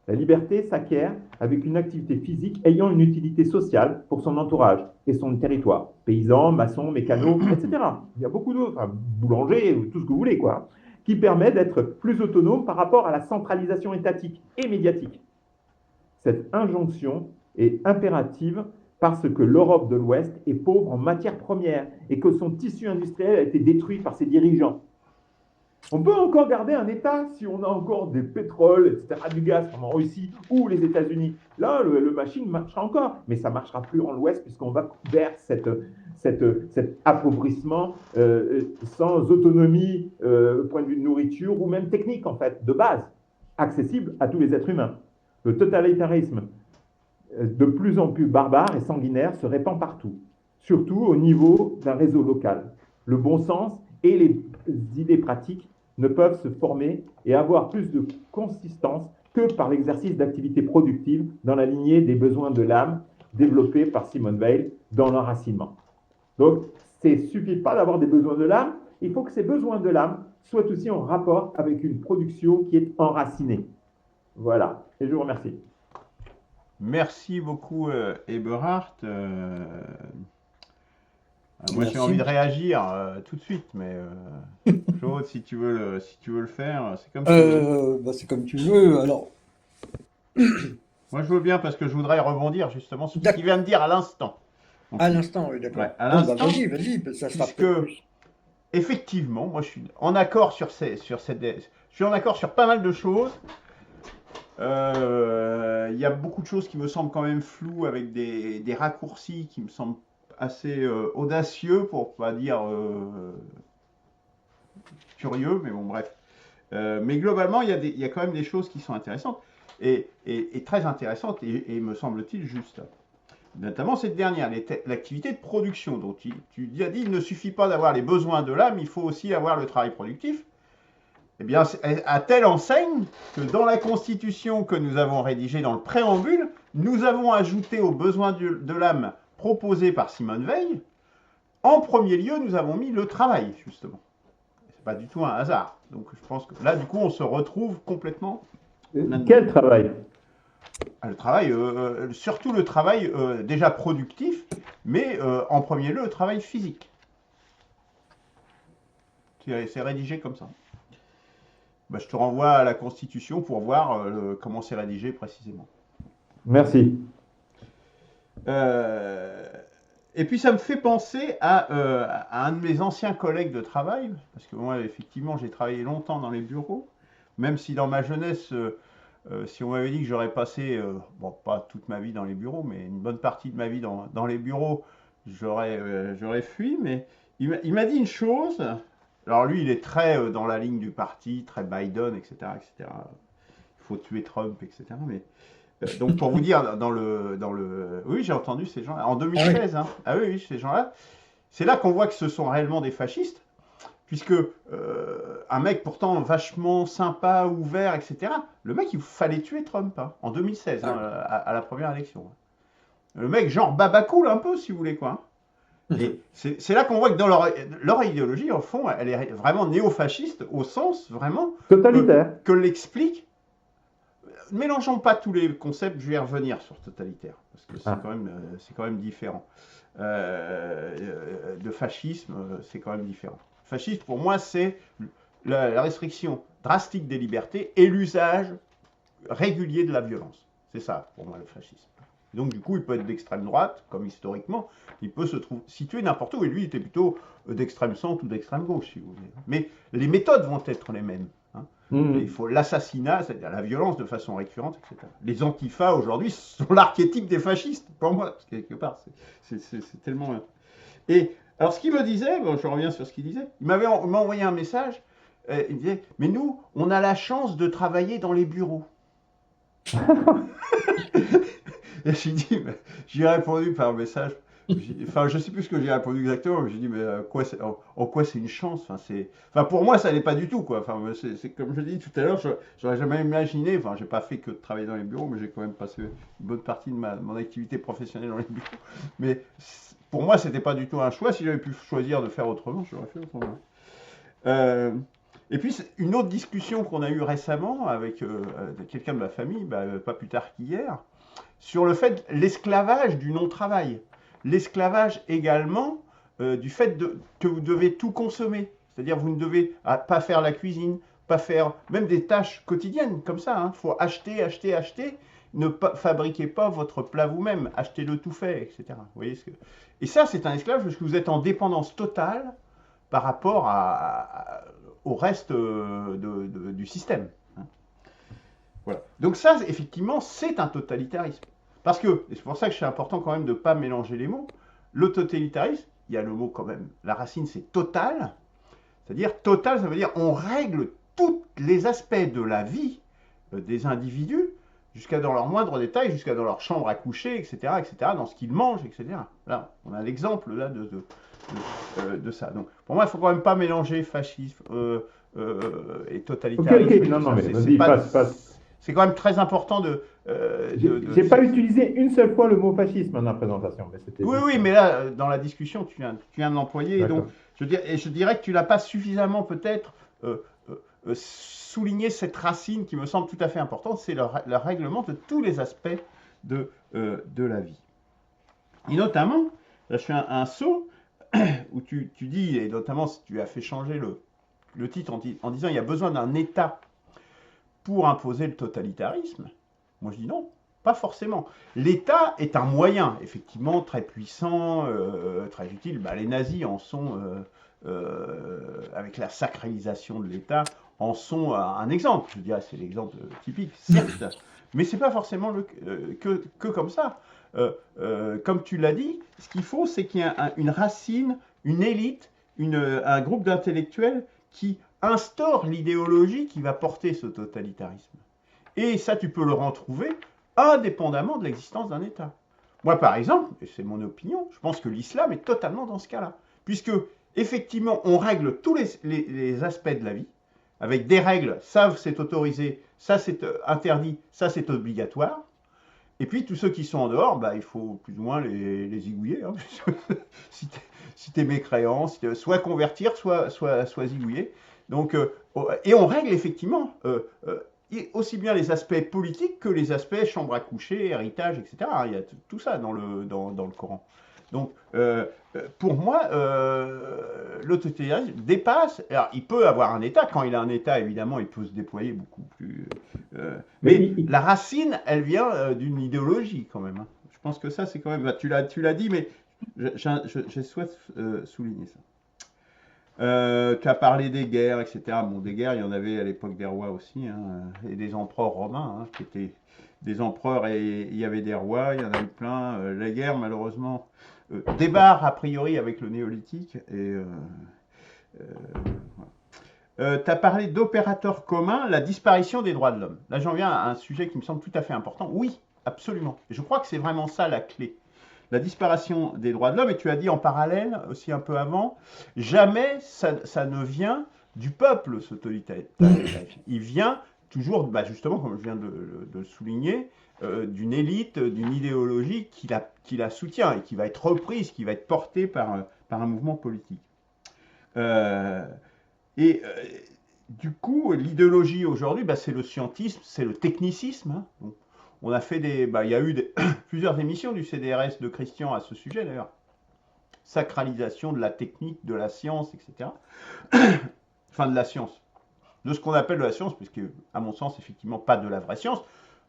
La liberté s'acquiert avec une activité physique ayant une utilité sociale pour son entourage et son territoire. Paysans, maçons, mécanos, etc. Il y a beaucoup d'autres, boulangers, tout ce que vous voulez, quoi, qui permet d'être plus autonome par rapport à la centralisation étatique et médiatique. Cette injonction est impérative parce que l'Europe de l'Ouest est pauvre en matières premières et que son tissu industriel a été détruit par ses dirigeants. On peut encore garder un État si on a encore des pétroles, etc., du gaz comme en Russie ou les États-Unis. Là, le machine marchera encore, mais ça ne marchera plus en l'Ouest puisqu'on va vers cet appauvrissement sans autonomie au point de vue de nourriture ou même technique, en fait, de base, accessible à tous les êtres humains. Le totalitarisme, de plus en plus barbare et sanguinaire, se répand partout, surtout au niveau d'un réseau local. Le bon sens et les idées pratiques ne peuvent se former et avoir plus de consistance que par l'exercice d'activités productives dans la lignée des besoins de l'âme développés par Simone Weil dans l'enracinement. Donc, il ne suffit pas d'avoir des besoins de l'âme, il faut que ces besoins de l'âme soient aussi en rapport avec une production qui est enracinée. Voilà, et je vous remercie. Merci beaucoup, Eberhard. Moi, j'ai envie de réagir tout de suite, mais Claude, si tu veux le faire, c'est comme tu veux. C'est comme tu veux. Alors, moi, je veux bien parce que je voudrais rebondir justement sur ce qu'il vient de dire à l'instant. À l'instant, oui, d'accord. Ouais, à l'instant, vas-y, ça sera puisque effectivement, moi, je suis en accord je suis en accord sur pas mal de choses. Il y a beaucoup de choses qui me semblent quand même floues avec des raccourcis qui me semblent assez audacieux, pour pas dire curieux, mais bon, bref. Mais globalement, il y a quand même des choses qui sont intéressantes et très intéressantes et me semble-t-il justes. Notamment cette dernière, l'activité de production. Donc, tu as dit, il ne suffit pas d'avoir les besoins de l'âme, il faut aussi avoir le travail productif. Eh bien, à telle enseigne que dans la Constitution que nous avons rédigée dans le préambule, nous avons ajouté aux besoins de l'âme proposés par Simone Weil, en premier lieu, nous avons mis le travail, justement. C'est pas du tout un hasard. Donc, je pense que là, du coup, on se retrouve complètement. Quel travail ? Le travail, surtout le travail déjà productif, mais en premier lieu, le travail physique. C'est rédigé comme ça. Je te renvoie à la Constitution pour voir comment c'est rédigé précisément. Merci. Et puis ça me fait penser à un de mes anciens collègues de travail, parce que moi, effectivement, j'ai travaillé longtemps dans les bureaux, même si dans ma jeunesse, si on m'avait dit que j'aurais passé, pas toute ma vie dans les bureaux, mais une bonne partie de ma vie dans les bureaux, j'aurais fui, mais il m'a dit une chose. Alors lui, il est très dans la ligne du parti, très Biden, etc., etc. Il faut tuer Trump, etc. Mais donc pour vous dire, oui, j'ai entendu ces gens-là en 2016. Hein. Ah oui, ces gens-là, c'est là qu'on voit que ce sont réellement des fascistes, puisque un mec pourtant vachement sympa, ouvert, etc. Le mec, il fallait tuer Trump en 2016, à la première élection. Le mec, genre babacool un peu, si vous voulez quoi. Et c'est là qu'on voit que dans leur idéologie, au fond, elle est vraiment néo-fasciste au sens vraiment Totalitaire. que l'explique. Mélangeons pas tous les concepts, je vais y revenir sur totalitaire, parce que c'est quand même différent. De fascisme, c'est quand même différent. Fascisme, pour moi, c'est la restriction drastique des libertés et l'usage régulier de la violence. C'est ça, pour moi, le fascisme. Donc, du coup, il peut être d'extrême droite, comme historiquement, il peut se situer n'importe où, et lui, il était plutôt d'extrême centre ou d'extrême gauche, si vous voulez. Mais les méthodes vont être les mêmes. Hein. Il faut l'assassinat, c'est-à-dire la violence de façon récurrente, etc. Les antifas, aujourd'hui, sont l'archétype des fascistes, pour moi, quelque part. C'est tellement... Et, alors, ce qu'il me disait, bon, je reviens sur ce qu'il disait, il m'a envoyé un message, il me disait, mais nous, on a la chance de travailler dans les bureaux. Et j'ai répondu par message. Enfin, je sais plus ce que j'ai répondu exactement, mais j'ai dit, mais en quoi c'est une chance? Enfin, pour moi, ça n'est pas du tout, quoi. Enfin, c'est comme je dis tout à l'heure, j'aurais jamais imaginé. Enfin, j'ai pas fait que de travailler dans les bureaux, mais j'ai quand même passé une bonne partie de mon activité professionnelle dans les bureaux. Mais pour moi, c'était pas du tout un choix. Si j'avais pu choisir de faire autrement, j'aurais fait autrement. Et puis, une autre discussion qu'on a eue récemment avec quelqu'un de ma famille, pas plus tard qu'hier, sur le fait l'esclavage du non-travail. L'esclavage également du fait que vous devez tout consommer. C'est-à-dire vous ne devez pas faire la cuisine, pas faire même des tâches quotidiennes comme ça. Il faut acheter, acheter, acheter. Ne fabriquez pas votre plat vous-même. Achetez-le tout fait, etc. Vous voyez Et ça, c'est un esclavage parce que vous êtes en dépendance totale par rapport au reste du système. Voilà. Donc ça, effectivement, c'est un totalitarisme. Parce que, et c'est pour ça que c'est important quand même de ne pas mélanger les mots, le totalitarisme, il y a le mot quand même, la racine c'est total, c'est-à-dire total, ça veut dire on règle tous les aspects de la vie des individus, jusqu'à dans leur moindre détail, jusqu'à dans leur chambre à coucher, etc., dans ce qu'ils mangent, etc. Là, on a l'exemple là de ça. Donc, pour moi, il ne faut quand même pas mélanger fascisme et totalitarisme. Ok, non, mais vas-y, passe. C'est quand même très important J'ai pas utilisé une seule fois le mot fascisme dans la présentation. Mais oui, mais là, dans la discussion, tu viens de l'employer. Donc, je dirais que tu n'as pas suffisamment peut-être souligné cette racine qui me semble tout à fait importante, c'est le règlement de tous les aspects de la vie. Et notamment, là je fais un saut où tu dis, et notamment si tu as fait changer le titre en disant il y a besoin d'un État pour imposer le totalitarisme. Moi je dis non, pas forcément. L'État est un moyen, effectivement, très puissant, très utile. Les nazis en sont, avec la sacralisation de l'État, en sont un exemple. Je dirais c'est l'exemple typique, certes, mais c'est pas forcément que comme ça. Comme tu l'as dit, ce qu'il faut, c'est qu'il y ait une racine, une élite, un groupe d'intellectuels qui instaure l'idéologie qui va porter ce totalitarisme. Et ça, tu peux le retrouver indépendamment de l'existence d'un État. Moi, par exemple, et c'est mon opinion, je pense que l'islam est totalement dans ce cas-là. Puisque, effectivement, on règle tous les aspects de la vie, avec des règles, ça c'est autorisé, ça c'est interdit, ça c'est obligatoire. Et puis, tous ceux qui sont en dehors, il faut plus ou moins les zigouiller. Hein. Si tu es mécréant, soit convertir, soit zigouiller. Donc, et on règle effectivement aussi bien les aspects politiques que les aspects chambre à coucher, héritage, etc. Il y a tout ça dans le Coran. Donc, pour moi, l'autoritarisme dépasse. Alors, il peut avoir un État. Quand il a un État, évidemment, il peut se déployer beaucoup plus. Mais la racine, elle vient d'une idéologie quand même. Hein. Je pense que ça, c'est quand même. Tu l'as dit, mais je souhaite souligner ça. Tu as parlé des guerres, etc. Bon, des guerres, il y en avait à l'époque des rois aussi, hein, et des empereurs romains, hein, qui étaient des empereurs et il y avait des rois, il y en a eu plein. La guerre, malheureusement, débarre a priori avec le néolithique. Et tu as parlé d'opérateurs communs, la disparition des droits de l'homme. Là, j'en viens à un sujet qui me semble tout à fait important. Oui, absolument. Et je crois que c'est vraiment ça la clé. La disparition des droits de l'homme, et tu as dit en parallèle, aussi un peu avant, jamais ça ne vient du peuple, ce totalitarisme. Il vient toujours, justement, comme je viens de le souligner, d'une élite, d'une idéologie qui la soutient et qui va être reprise, qui va être portée par un mouvement politique. Du coup, l'idéologie aujourd'hui, c'est le scientisme, c'est le technicisme. Hein. Donc, on a fait il y a eu plusieurs émissions du CDRS de Christian à ce sujet d'ailleurs. Sacralisation de la technique, de la science, etc. Enfin, de la science. De ce qu'on appelle de la science, puisque, à mon sens, effectivement, pas de la vraie science.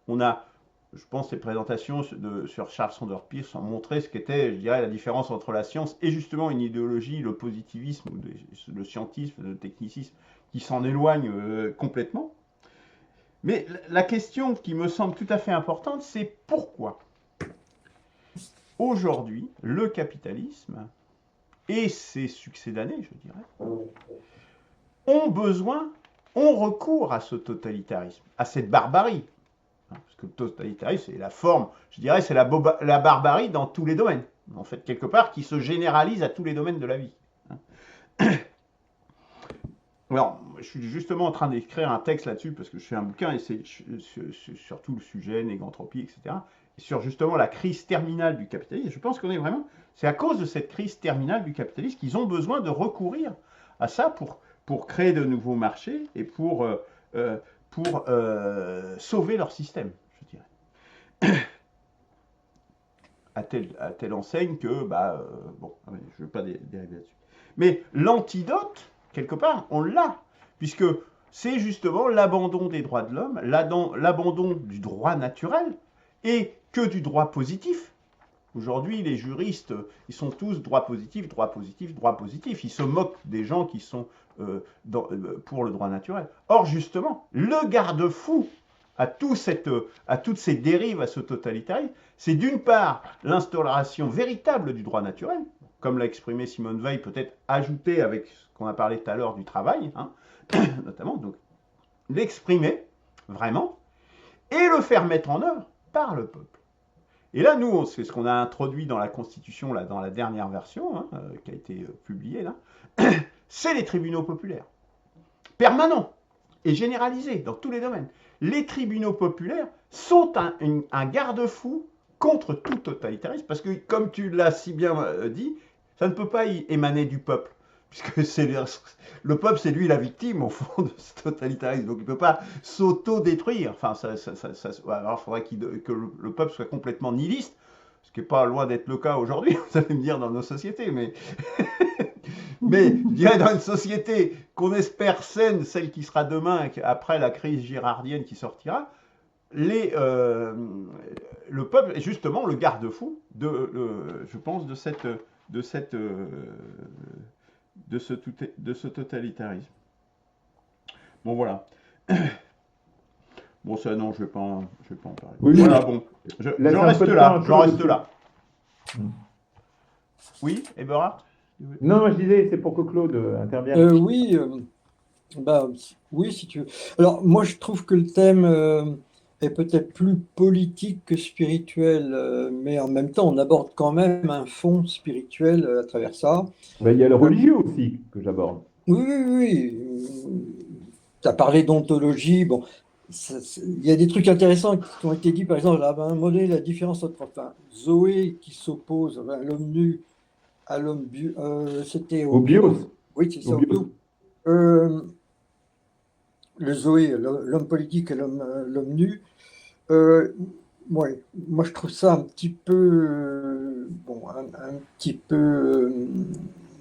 On a, je pense, ces présentations sur Charles Sanders Peirce ont montré ce qu'était, je dirais, la différence entre la science et justement une idéologie, le positivisme, le scientisme, le technicisme, qui s'en éloigne complètement. Mais la question qui me semble tout à fait importante, c'est pourquoi aujourd'hui le capitalisme et ses succédanés, je dirais, ont recours à ce totalitarisme, à cette barbarie. Parce que le totalitarisme, c'est la forme, je dirais, c'est la barbarie dans tous les domaines. En fait, quelque part, qui se généralise à tous les domaines de la vie. Alors, je suis justement en train d'écrire un texte là-dessus, parce que je fais un bouquin, et c'est sur tout le sujet, négantropie, etc., et sur justement la crise terminale du capitalisme. Je pense qu'on est vraiment... C'est à cause de cette crise terminale du capitalisme qu'ils ont besoin de recourir à ça pour créer de nouveaux marchés et pour sauver leur système, je dirais. À telle enseigne que, bon, je ne veux pas dériver là-dessus. Mais l'antidote, quelque part, on l'a, puisque c'est justement l'abandon des droits de l'homme, l'abandon du droit naturel, et que du droit positif. Aujourd'hui, les juristes, ils sont tous droit positif, droit positif, droit positif. Ils se moquent des gens qui sont pour le droit naturel. Or, justement, le garde-fou à toutes ces dérives, à ce totalitarisme, c'est d'une part l'instauration véritable du droit naturel, comme l'a exprimé Simone Veil, peut-être ajouté avec ce qu'on a parlé tout à l'heure du travail, hein, notamment, donc l'exprimer vraiment et le faire mettre en œuvre par le peuple. Et là, nous, c'est ce qu'on a introduit dans la Constitution, là, dans la dernière version, hein, qui a été publiée, là, c'est les tribunaux populaires, permanents et généralisés dans tous les domaines. Les tribunaux populaires sont un garde-fou contre tout totalitarisme, parce que, comme tu l'as si bien dit, ça ne peut pas émaner du peuple, puisque le peuple, c'est lui la victime, au fond, de ce totalitarisme. Donc, il ne peut pas s'auto-détruire. Enfin, alors, il faudrait que le peuple soit complètement nihiliste, ce qui n'est pas loin d'être le cas aujourd'hui, vous allez me dire, dans nos sociétés, mais... Mais je dirais dans une société qu'on espère saine, celle qui sera demain, après la crise girardienne qui sortira, le peuple est justement le garde-fou, je pense, de ce totalitarisme. Bon, voilà. Bon, ça, non, je ne vais pas en parler. Oui, voilà, bon. J'en reste là. Oui, Eberhard ? Non, je disais, c'est pour que Claude intervienne. Oui, oui, si tu veux. Alors, moi, je trouve que le thème est peut-être plus politique que spirituel, mais en même temps, on aborde quand même un fond spirituel à travers ça. Il y a le religieux aussi que j'aborde. Oui. Tu as parlé d'ontologie. Bon, il y a des trucs intéressants qui ont été dit, par exemple, à un moment donné, la différence entre Zoé qui s'oppose à l'homme nu, à l'homme c'était au bios. Oui, c'est ça, au bios. Le Zoé, l'homme politique et l'homme nu. Ouais, moi, je trouve ça un petit peu, un petit peu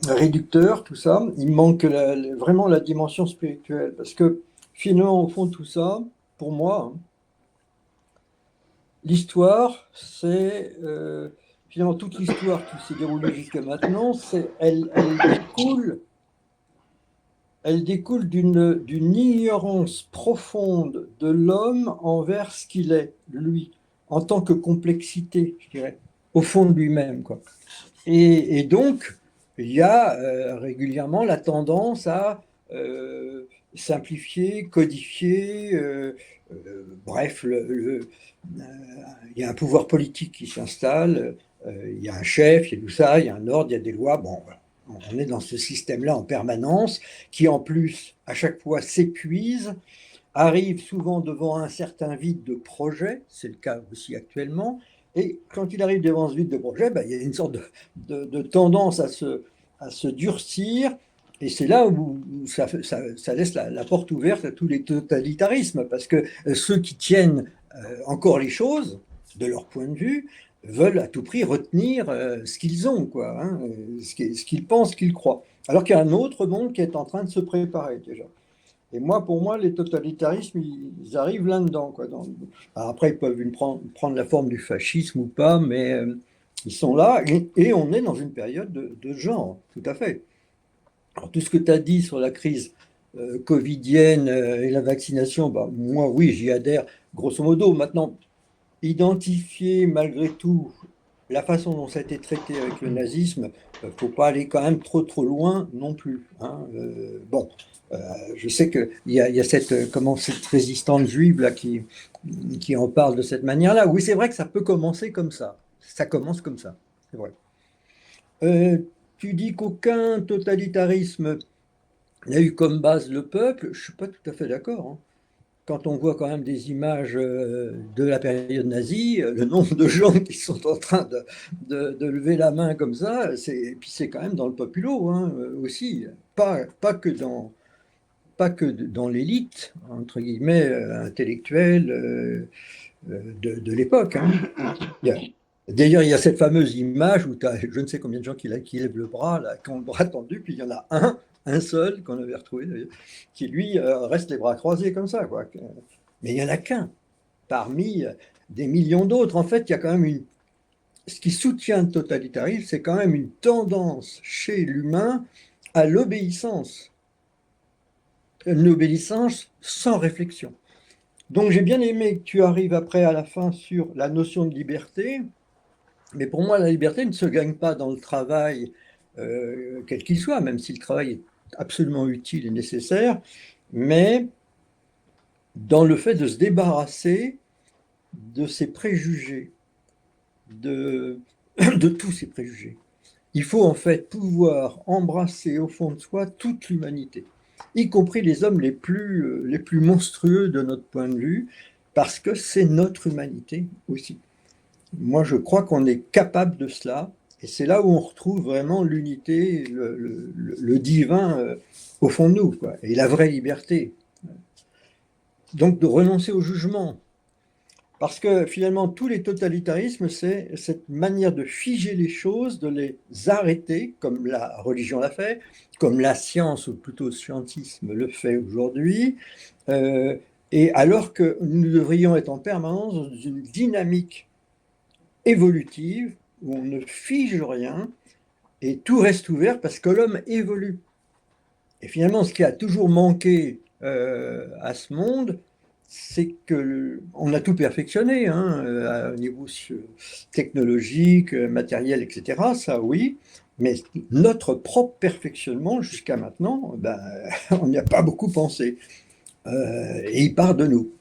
réducteur, tout ça. Il manque vraiment la dimension spirituelle, parce que finalement, au fond, tout ça, pour moi, l'histoire, c'est finalement toute l'histoire qui s'est déroulée jusqu'à maintenant, elle découle d'une ignorance profonde de l'homme envers ce qu'il est, lui, en tant que complexité, je dirais, au fond de lui-même, quoi. Et donc, il y a régulièrement la tendance à simplifier, codifier, bref, il y a un pouvoir politique qui s'installe, il y a un chef, il y a tout ça, il y a un ordre, il y a des lois, bon, voilà. On est dans ce système-là en permanence, qui en plus, à chaque fois, s'épuise, arrive souvent devant un certain vide de projet, c'est le cas aussi actuellement, et quand il arrive devant ce vide de projet, ben, il y a une sorte de tendance à se durcir, et c'est là où ça laisse la porte ouverte à tous les totalitarismes, parce que ceux qui tiennent encore les choses, de leur point de vue, veulent à tout prix retenir ce qu'ils ont, quoi, hein, ce qu'ils pensent, ce qu'ils croient. Alors qu'il y a un autre monde qui est en train de se préparer déjà. Et moi, pour moi, les totalitarismes, ils arrivent là-dedans, quoi. Alors après, ils peuvent prendre la forme du fascisme ou pas, mais ils sont là et on est dans une période de genre, tout à fait. Alors, tout ce que tu as dit sur la crise covidienne et la vaccination, bah, moi, oui, j'y adhère grosso modo. Maintenant, identifier malgré tout la façon dont ça a été traité avec le nazisme, il ne faut pas aller quand même trop loin non plus, hein. Bon, je sais qu'il y a cette résistante juive là, qui en parle de cette manière-là. Oui, c'est vrai que ça peut commencer comme ça. Ça commence comme ça, c'est vrai. Tu dis qu'aucun totalitarisme n'a eu comme base le peuple. Je ne suis pas tout à fait d'accord, hein. Quand on voit quand même des images de la période nazie, le nombre de gens qui sont en train de lever la main comme ça, et puis c'est quand même dans le populo, hein, aussi, pas que dans l'élite, entre guillemets, intellectuelle de l'époque, hein. D'ailleurs, il y a cette fameuse image où tu as je ne sais combien de gens qui lèvent le bras, là, qui ont le bras tendu, puis il y en a un seul qu'on avait retrouvé, d'ailleurs, qui lui reste les bras croisés comme ça, quoi. Mais il n'y en a qu'un parmi des millions d'autres. En fait, il y a quand même ce qui soutient le totalitarisme, c'est quand même une tendance chez l'humain à l'obéissance. Une obéissance sans réflexion. Donc j'ai bien aimé que tu arrives après à la fin sur la notion de liberté, mais pour moi la liberté ne se gagne pas dans le travail, quel qu'il soit, même si le travail est absolument utile et nécessaire, mais dans le fait de se débarrasser de ses préjugés, de tous ces préjugés. Il faut en fait pouvoir embrasser au fond de soi toute l'humanité, y compris les hommes les plus monstrueux de notre point de vue, parce que c'est notre humanité aussi. Moi, je crois qu'on est capable de cela, et c'est là où on retrouve vraiment l'unité, le divin au fond de nous, quoi, et la vraie liberté. Donc de renoncer au jugement, parce que finalement, tous les totalitarismes, c'est cette manière de figer les choses, de les arrêter, comme la religion l'a fait, comme la science, ou plutôt le scientisme, le fait aujourd'hui, et alors que nous devrions être en permanence dans une dynamique évolutive, où on ne fige rien, et tout reste ouvert parce que l'homme évolue. Et finalement, ce qui a toujours manqué à ce monde, c'est qu'on a tout perfectionné, hein, au niveau technologique, matériel, etc. Ça, oui. Mais notre propre perfectionnement, jusqu'à maintenant, ben, on n'y a pas beaucoup pensé. Et il part de nous.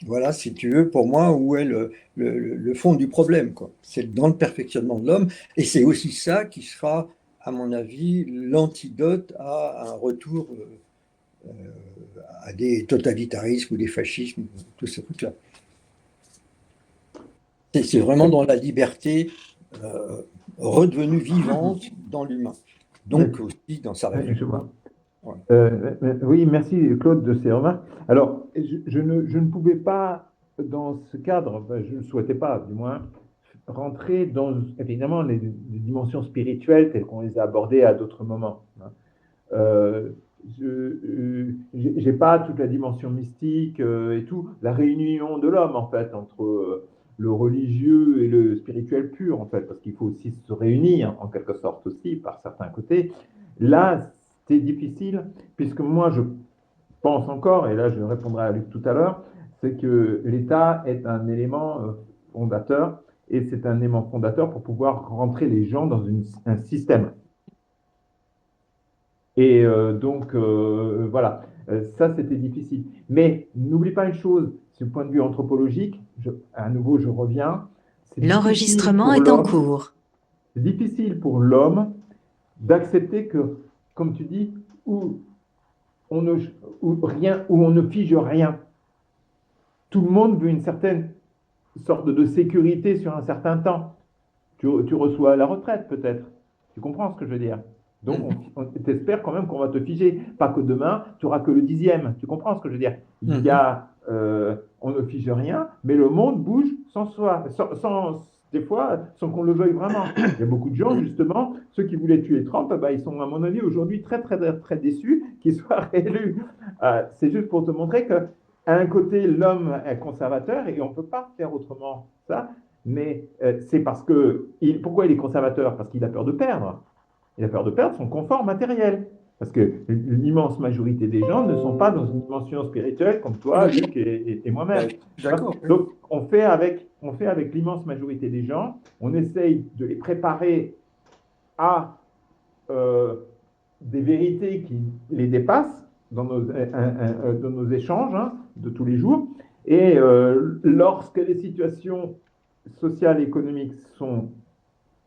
Voilà, si tu veux, pour moi, où est le fond du problème, quoi. C'est dans le perfectionnement de l'homme. Et c'est aussi ça qui sera, à mon avis, l'antidote à un retour à des totalitarismes ou des fascismes, tout ce truc-là. C'est vraiment dans la liberté redevenue vivante dans l'humain, donc aussi dans sa réflexion. Oui, merci Claude de ces remarques. Alors, je ne pouvais pas, dans ce cadre, je ne souhaitais pas du moins, rentrer dans, évidemment, les dimensions spirituelles telles qu'on les a abordées à d'autres moments. Je n'ai pas toute la dimension mystique et tout, la réunion de l'homme en fait entre le religieux et le spirituel pur en fait, parce qu'il faut aussi se réunir en quelque sorte aussi par certains côtés. Là, c'est difficile puisque moi je pense encore, et là je répondrai à Luc tout à l'heure, c'est que l'État est un élément fondateur et c'est un élément fondateur pour pouvoir rentrer les gens dans un système. Et donc, voilà, ça c'était difficile. Mais n'oublie pas une chose, du point de vue anthropologique, à nouveau je reviens. L'enregistrement est en cours. C'est difficile pour l'homme d'accepter que, comme tu dis, où on ne, où on ne fige rien. Tout le monde veut une certaine sorte de sécurité sur un certain temps. Tu reçois la retraite peut-être. Tu comprends ce que je veux dire? Donc, on t'espère quand même qu'on va te figer. Pas que demain, tu n'auras que le 10e. Tu comprends ce que je veux dire? On ne fige rien, mais le monde bouge des fois, sans qu'on le veuille vraiment. Il y a beaucoup de gens, justement, ceux qui voulaient tuer Trump, ils sont, à mon avis, aujourd'hui très, très, très déçus qu'il soit réélu. C'est juste pour te montrer qu'à un côté, l'homme est conservateur et on ne peut pas faire autrement ça. Mais c'est parce que. Pourquoi il est conservateur? Parce qu'il a peur de perdre. Il a peur de perdre son confort matériel. Parce que l'immense majorité des gens ne sont pas dans une dimension spirituelle comme toi, Luc et moi-même. D'accord. Donc, on fait avec l'immense majorité des gens, on essaye de les préparer à des vérités qui les dépassent dans nos échanges de tous les jours. Et lorsque les situations sociales et économiques sont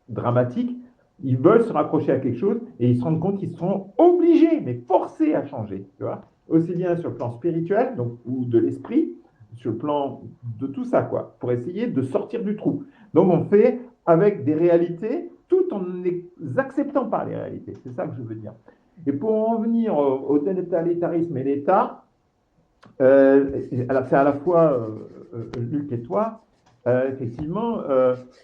dramatiques, ils veulent se raccrocher à quelque chose et ils se rendent compte qu'ils seront obligés, mais forcés à changer. Tu vois, aussi bien sur le plan spirituel ou de l'esprit, sur le plan de tout ça, quoi, pour essayer de sortir du trou. Donc on fait avec des réalités tout en ne les acceptant pas, les réalités. C'est ça que je veux dire. Et pour en venir au totalitarisme et l'État, c'est à la fois Luc et toi, effectivement,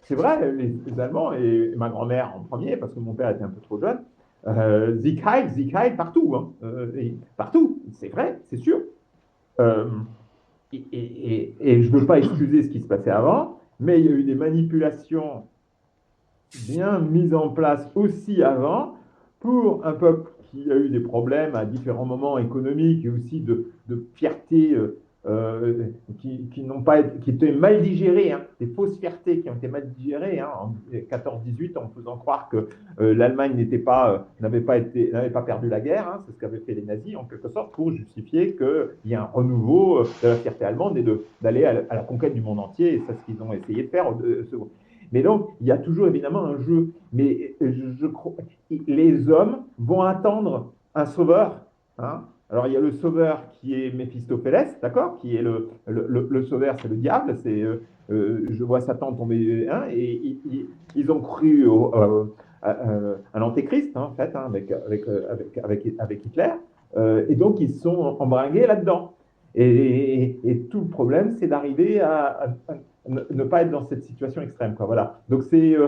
c'est vrai, les Allemands, et ma grand-mère en premier, parce que mon père était un peu trop jeune, Sieg Heil, partout. Partout, c'est vrai, c'est sûr. Et je ne veux pas excuser ce qui se passait avant, mais il y a eu des manipulations bien mises en place aussi avant pour un peuple qui a eu des problèmes à différents moments économiques et aussi de fierté qui étaient mal digérées, des fausses fiertés qui ont été mal digérées en 14-18 en faisant croire que l'Allemagne n'avait pas perdu la guerre, c'est ce qu'avaient fait les nazis en quelque sorte pour justifier qu'il y a un renouveau de la fierté allemande et d'aller à la conquête du monde entier, et c'est ce qu'ils ont essayé de faire. Mais donc, il y a toujours évidemment un jeu. Mais je crois les hommes vont attendre un sauveur. Alors, il y a le sauveur qui est Méphistophélès, d'accord? Qui est le sauveur, c'est le diable. Je vois Satan tomber. Et ils ont cru à l'antéchrist, en fait, avec Hitler. Et donc, ils sont embringués là-dedans. Et tout le problème, c'est d'arriver à ne pas être dans cette situation extrême, quoi. Voilà. Donc c'est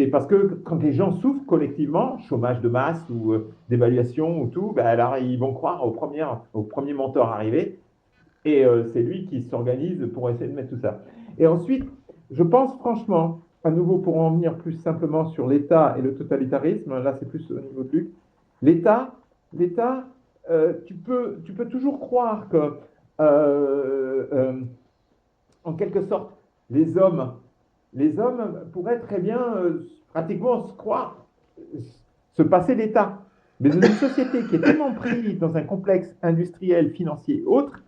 parce que quand les gens souffrent collectivement, chômage de masse ou dévaluation ou tout, alors ils vont croire au premier mentor arrivé, et c'est lui qui s'organise pour essayer de mettre tout ça. Et ensuite, je pense franchement, à nouveau pour en venir plus simplement sur l'État et le totalitarisme, là c'est plus au niveau de Luc, l'État, tu peux toujours croire que en quelque sorte, les hommes pourraient très bien pratiquement se passer d'État. Mais dans une société qui est tellement prise dans un complexe industriel, financier et autres,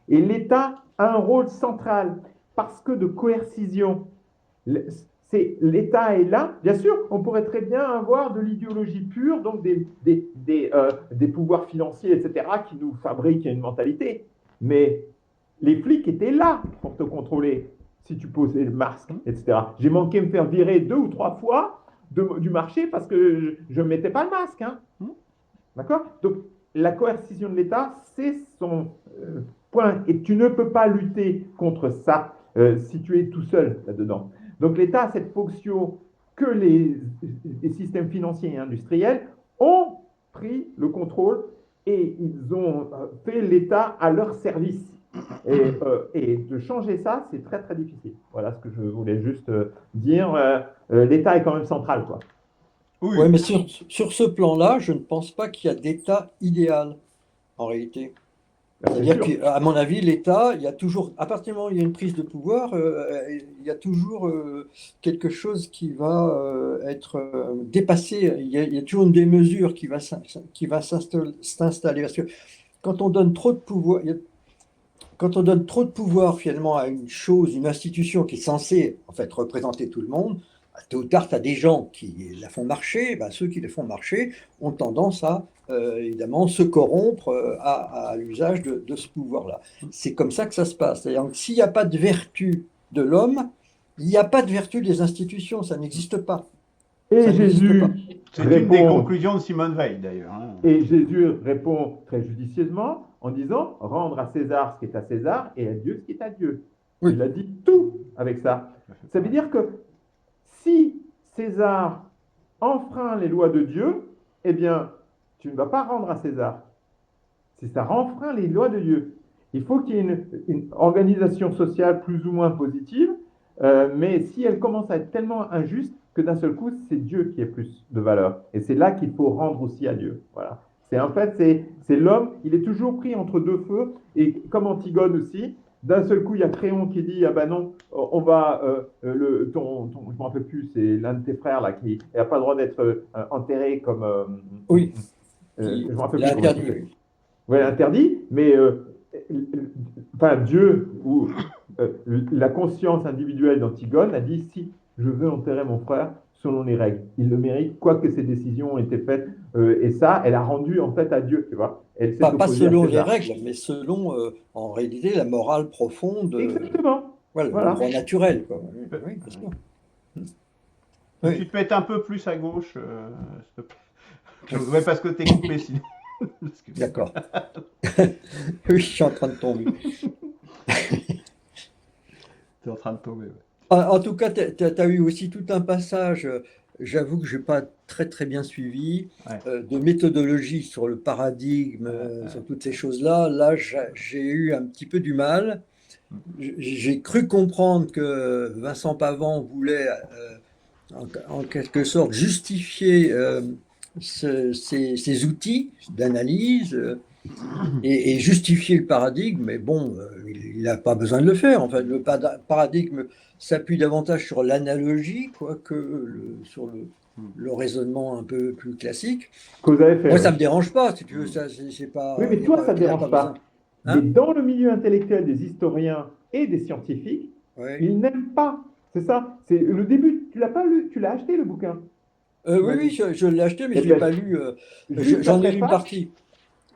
et l'État a un rôle central parce que de coercition. L'État est là. Bien sûr, on pourrait très bien avoir de l'idéologie pure, donc des pouvoirs financiers, etc., qui nous fabriquent une mentalité. Mais les flics étaient là pour te contrôler si tu posais le masque, etc. J'ai manqué de me faire virer 2 ou 3 fois du marché parce que je ne mettais pas le masque. D'accord? Donc, la coercition de l'État, c'est son point. Et tu ne peux pas lutter contre ça si tu es tout seul là-dedans. Donc, l'État a cette fonction que les systèmes financiers et industriels ont pris le contrôle et ils ont fait l'État à leur service. Et de changer ça, c'est très, très difficile. Voilà ce que je voulais juste dire. L'État est quand même central, quoi. Oui, ouais, mais sur ce plan-là, je ne pense pas qu'il y a d'État idéal, en réalité. C'est-à-dire qu'à mon avis, l'État, il y a toujours, à partir du moment où il y a une prise de pouvoir, il y a toujours quelque chose qui va être dépassé. Il y a toujours une démesure qui va s'installer. Parce que quand on donne trop de pouvoir, finalement à une chose, une institution qui est censée en fait représenter tout le monde, tôt ou tard, tu as des gens qui la font marcher. Ben, ceux qui la font marcher ont tendance à, évidemment, se corrompre à l'usage de ce pouvoir-là. C'est comme ça que ça se passe. C'est-à-dire que s'il n'y a pas de vertu de l'homme, il n'y a pas de vertu des institutions. Ça n'existe pas. Et Ça n'existe Jésus pas. C'est une des répond, conclusions de Simone Veil, d'ailleurs. Hein. et Jésus répond très judicieusement en disant rendre à César ce qui est à César et à Dieu ce qui est à Dieu. Oui. Il a dit tout avec ça. Ça veut dire que si César enfreint les lois de Dieu, eh bien, tu ne vas pas rendre à César. Si ça enfreint les lois de Dieu, il faut qu'il y ait une organisation sociale plus ou moins positive, mais si elle commence à être tellement injuste que d'un seul coup, c'est Dieu qui ait plus de valeur. Et c'est là qu'il faut rendre aussi à Dieu. Voilà. En fait, c'est l'homme, il est toujours pris entre deux feux, et comme Antigone aussi, d'un seul coup, il y a Créon qui dit, ah ben non, on va, je ne me rappelle plus, c'est l'un de tes frères là, qui n'a pas le droit d'être enterré comme... Oui. je me rappelle Il a plus comment interdit. il ouais, interdit, mais enfin, Dieu ou la conscience individuelle d'Antigone a dit si je veux enterrer mon frère selon les règles, il le mérite, quoique ses décisions aient été faites, et ça, elle a rendu en fait à Dieu, tu vois. Elle s'est Pas opposée à selon les César. règles, mais selon, en réalité, la morale profonde, Exactement. voilà, Voilà. le droit naturel, quoi. Oui, bien sûr. Oui. Tu te mets un peu plus à gauche, s'il te plaît. Je ne voudrais pas que tu es coupé, sinon. D'accord. Oui, je suis en train de tomber. Tu es en train de tomber. Ouais. En tout cas, tu as eu aussi tout un passage, j'avoue que je n'ai pas très très bien suivi, Ouais. de méthodologie sur le paradigme, sur toutes ces choses-là. Là, j'ai eu un petit peu du mal. J'ai cru comprendre que Vincent Pavant voulait, en quelque sorte, justifier ces outils d'analyse et justifier le paradigme, mais bon, il n'a pas besoin de le faire. En fait, le paradigme s'appuie davantage sur l'analogie, quoi, que sur le raisonnement un peu plus classique. Cause à effet. Moi, ça Ouais. ne me dérange pas, si tu veux, ça, c'est pas. Oui, mais il y a toi, pas- ça ne te il y a dérange besoin. pas. Hein? Mais dans le milieu intellectuel des historiens et des scientifiques, Ouais. ils n'aiment pas. C'est ça. C'est le début. Tu l'as pas lu. Tu l'as acheté le bouquin. Oui, oui, je l'ai acheté, mais Eh je ne l'ai ben, pas lu. juste J'en ai après lu une ça, partie.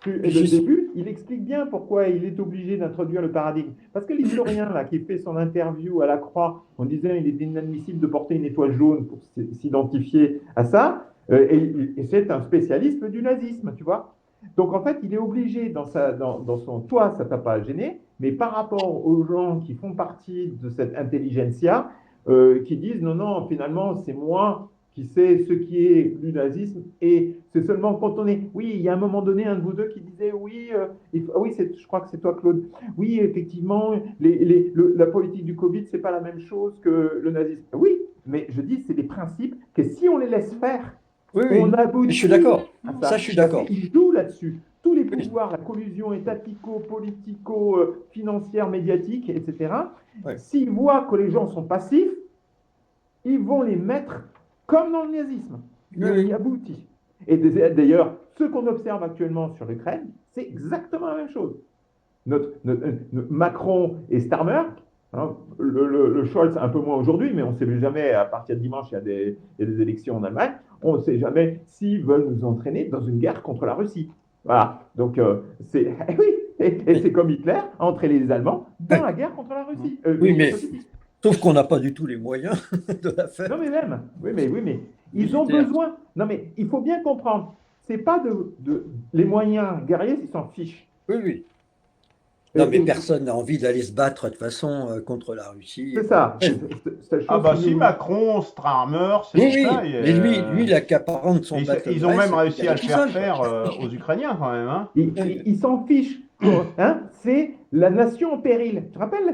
le début, il explique bien pourquoi il est obligé d'introduire le paradigme. Parce que l'historien là, qui fait son interview à la Croix en disant il est inadmissible de porter une étoile jaune pour s'identifier à ça, et c'est un spécialiste du nazisme, tu vois. Donc en fait, il est obligé dans son toi, ça t'a pas gêné, mais par rapport aux gens qui font partie de cette intelligentsia, qui disent non, non, finalement, c'est moi qui sais ce qui est du nazisme, et c'est seulement quand on est... Oui, il y a un moment donné, un de vous deux qui disait, oui, oui je crois que c'est toi, Claude, oui, effectivement, la politique du Covid, c'est pas la même chose que le nazisme. Oui, mais je dis, c'est des principes que si on les laisse faire, Oui, on oui, aboutit je suis d'accord. à Ça, je suis Parce d'accord. qu'ils jouent là-dessus. Tous les Oui. pouvoirs, la collusion étatico, politico, financière, médiatique, etc., Oui. s'ils voient que les gens sont passifs, ils vont les mettre comme dans le nazisme. Et Oui, on oui. y aboutit. Et d'ailleurs, ce qu'on observe actuellement sur l'Ukraine, c'est exactement la même chose. Notre Macron et Starmer, hein, le Scholz un peu moins aujourd'hui, mais on ne sait jamais, à partir de dimanche, il y a des élections en Allemagne, on ne sait jamais s'ils veulent nous entraîner dans une guerre contre la Russie. Voilà. Donc, c'est oui, et c'est comme Hitler a entraîné les Allemands dans la guerre contre la Russie. Oui, mais sauf qu'on n'a pas du tout les moyens de la faire. Non, mais même, oui, mais ils ont besoin. Non, mais il faut bien comprendre, c'est pas les moyens guerriers, ils s'en fichent. Oui, oui. Non, mais personne n'a envie d'aller se battre de toute façon contre la Russie. C'est ça. Ah bah si, Macron, Starmer, c'est oui, ça. Oui, mais lui, il a qu'à prendre son bâton. Ils ont même réussi à le faire faire aux Ukrainiens quand même. Hein. Ils s'en fichent. Hein, c'est la nation en péril. Tu te rappelles la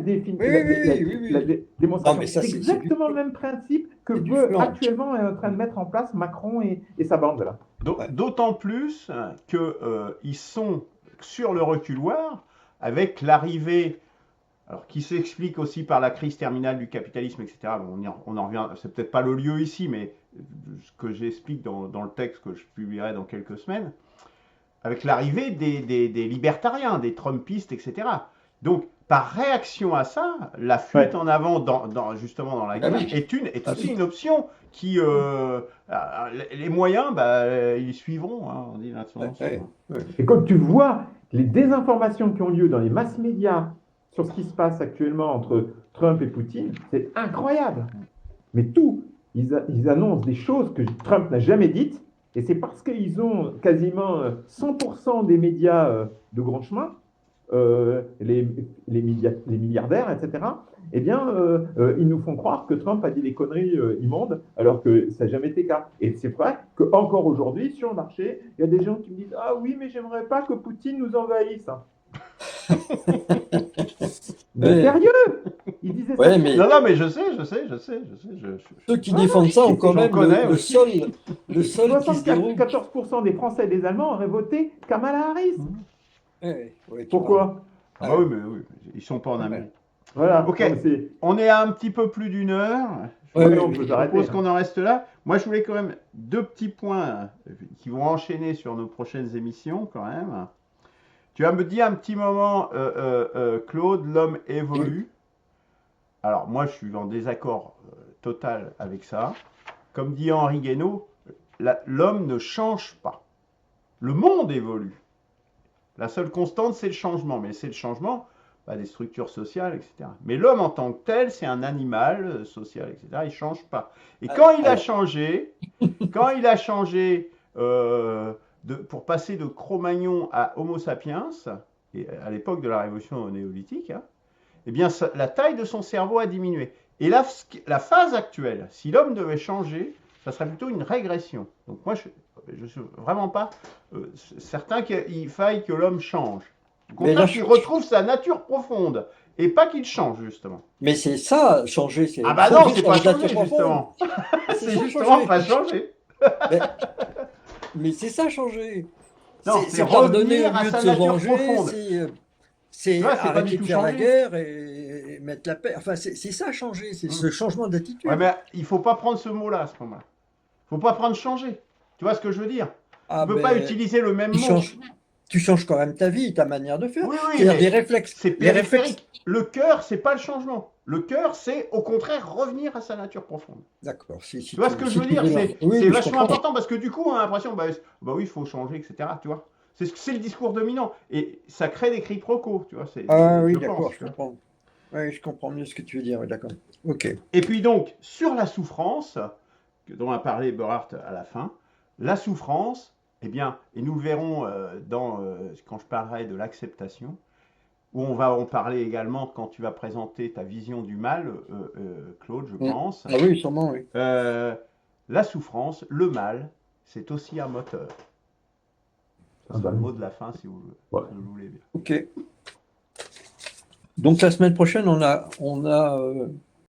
démonstration? C'est exactement le même principe que actuellement est en train de mettre en place Macron et sa bande là. D'autant plus qu'ils sont sur le reculoir avec l'arrivée, alors qui s'explique aussi par la crise terminale du capitalisme, etc. Bon, on en revient, c'est peut-être pas le lieu ici, mais ce que j'explique dans le texte que je publierai dans quelques semaines, avec l'arrivée des libertariens, des trumpistes, etc. Donc, par réaction à ça, la fuite Ouais. en avant justement dans la guerre oui. est Ah aussi oui. une option qui, les moyens, ils suivront, hein, on dit maintenant. Ouais. Et quand tu vois les désinformations qui ont lieu dans les masses médias sur ce qui se passe actuellement entre Trump et Poutine, c'est incroyable. Mais tout, ils annoncent des choses que Trump n'a jamais dites, et c'est parce qu'ils ont quasiment 100% des médias de grand chemin, les milliardaires, etc., eh bien, ils nous font croire que Trump a dit des conneries immondes, alors que ça n'a jamais été le cas. Et c'est vrai qu'encore aujourd'hui, sur le marché, il y a des gens qui me disent « Ah oui, mais j'aimerais pas que Poutine nous envahisse. » Mais Ouais. sérieux, ils disaient ça. Ouais, mais Non, mais je sais. ceux qui Voilà. défendent ça ont quand J'en même connais le aussi. sol qui se déroule. 74% des Français et des Allemands auraient voté Kamala Harris. Ouais, tu Pourquoi? Ah bah oui, mais ils sont pas en Ouais. Amérique. Voilà. Ok, Non, mais c'est- on est à un petit peu plus d'une heure. Ouais, Ouais, non, on oui, peut Je s'arrêter. propose qu'on en reste là. Moi, je voulais quand même deux petits points qui vont enchaîner sur nos prochaines émissions quand même. Tu vas me dire un petit moment, Claude, l'homme évolue. Alors moi, je suis en désaccord total avec ça. Comme dit Henri Guénaud, l'homme ne change pas. Le monde évolue. La seule constante, c'est le changement. Mais c'est le changement des structures sociales, etc. Mais l'homme en tant que tel, c'est un animal social, etc. Il ne change pas. Et quand il a changé, pour passer de Cro-Magnon à Homo sapiens, et à l'époque de la révolution néolithique, hein, eh bien, la taille de son cerveau a diminué. Et la phase actuelle, si l'homme devait changer, ça serait plutôt une régression. Donc moi, je ne suis vraiment pas certain qu'il faille que l'homme change. Au contraire, qu'il retrouve sa nature profonde, et pas qu'il change, justement. Mais c'est ça, changer. C'est Ah bah non, c'est sur pas la nature changer, profonde. justement. C'est C'est ça, justement changer. pas changer. Mais c'est ça, changer. Non, c'est pardonner au revenir à lieu de sa se nature venger, profonde. c'est Tu vois, c'est pas arrêter du de tout faire la changer. guerre et mettre la paix. Enfin, c'est ça, changer. C'est ce changement d'attitude. Ouais, mais il faut pas prendre ce mot-là à ce moment-là. Il faut pas prendre changer. Tu vois ce que je veux dire? Ah, Tu peux pas ben, utiliser le même mot. tu changes quand même ta vie, ta manière de faire. Oui, C'est-à-dire mais des réflexes. c'est Les réflexes. périphérique. Le cœur, c'est pas le changement. Le cœur, c'est au contraire revenir à sa nature profonde. D'accord. Tu vois ce que je veux dire? C'est vachement important parce que du coup, on a l'impression, bah oui, il faut changer, etc. Tu vois? C'est le discours dominant. Et ça crée des quiproquos, tu vois? Ah oui, je d'accord, pense. je comprends. Oui, je comprends mieux ce que tu veux dire, oui, d'accord. Ok. Et puis donc, sur la souffrance, dont a parlé Berhardt à la fin, la souffrance, eh bien, et nous le verrons quand je parlerai de l'acceptation, où on va en parler également quand tu vas présenter ta vision du mal, Claude, je pense. Ah oui, sûrement, oui. La souffrance, le mal, c'est aussi un moteur. Ah C'est bah le oui. mot de la fin, si vous voulez bien. Ok. Donc la semaine prochaine, on a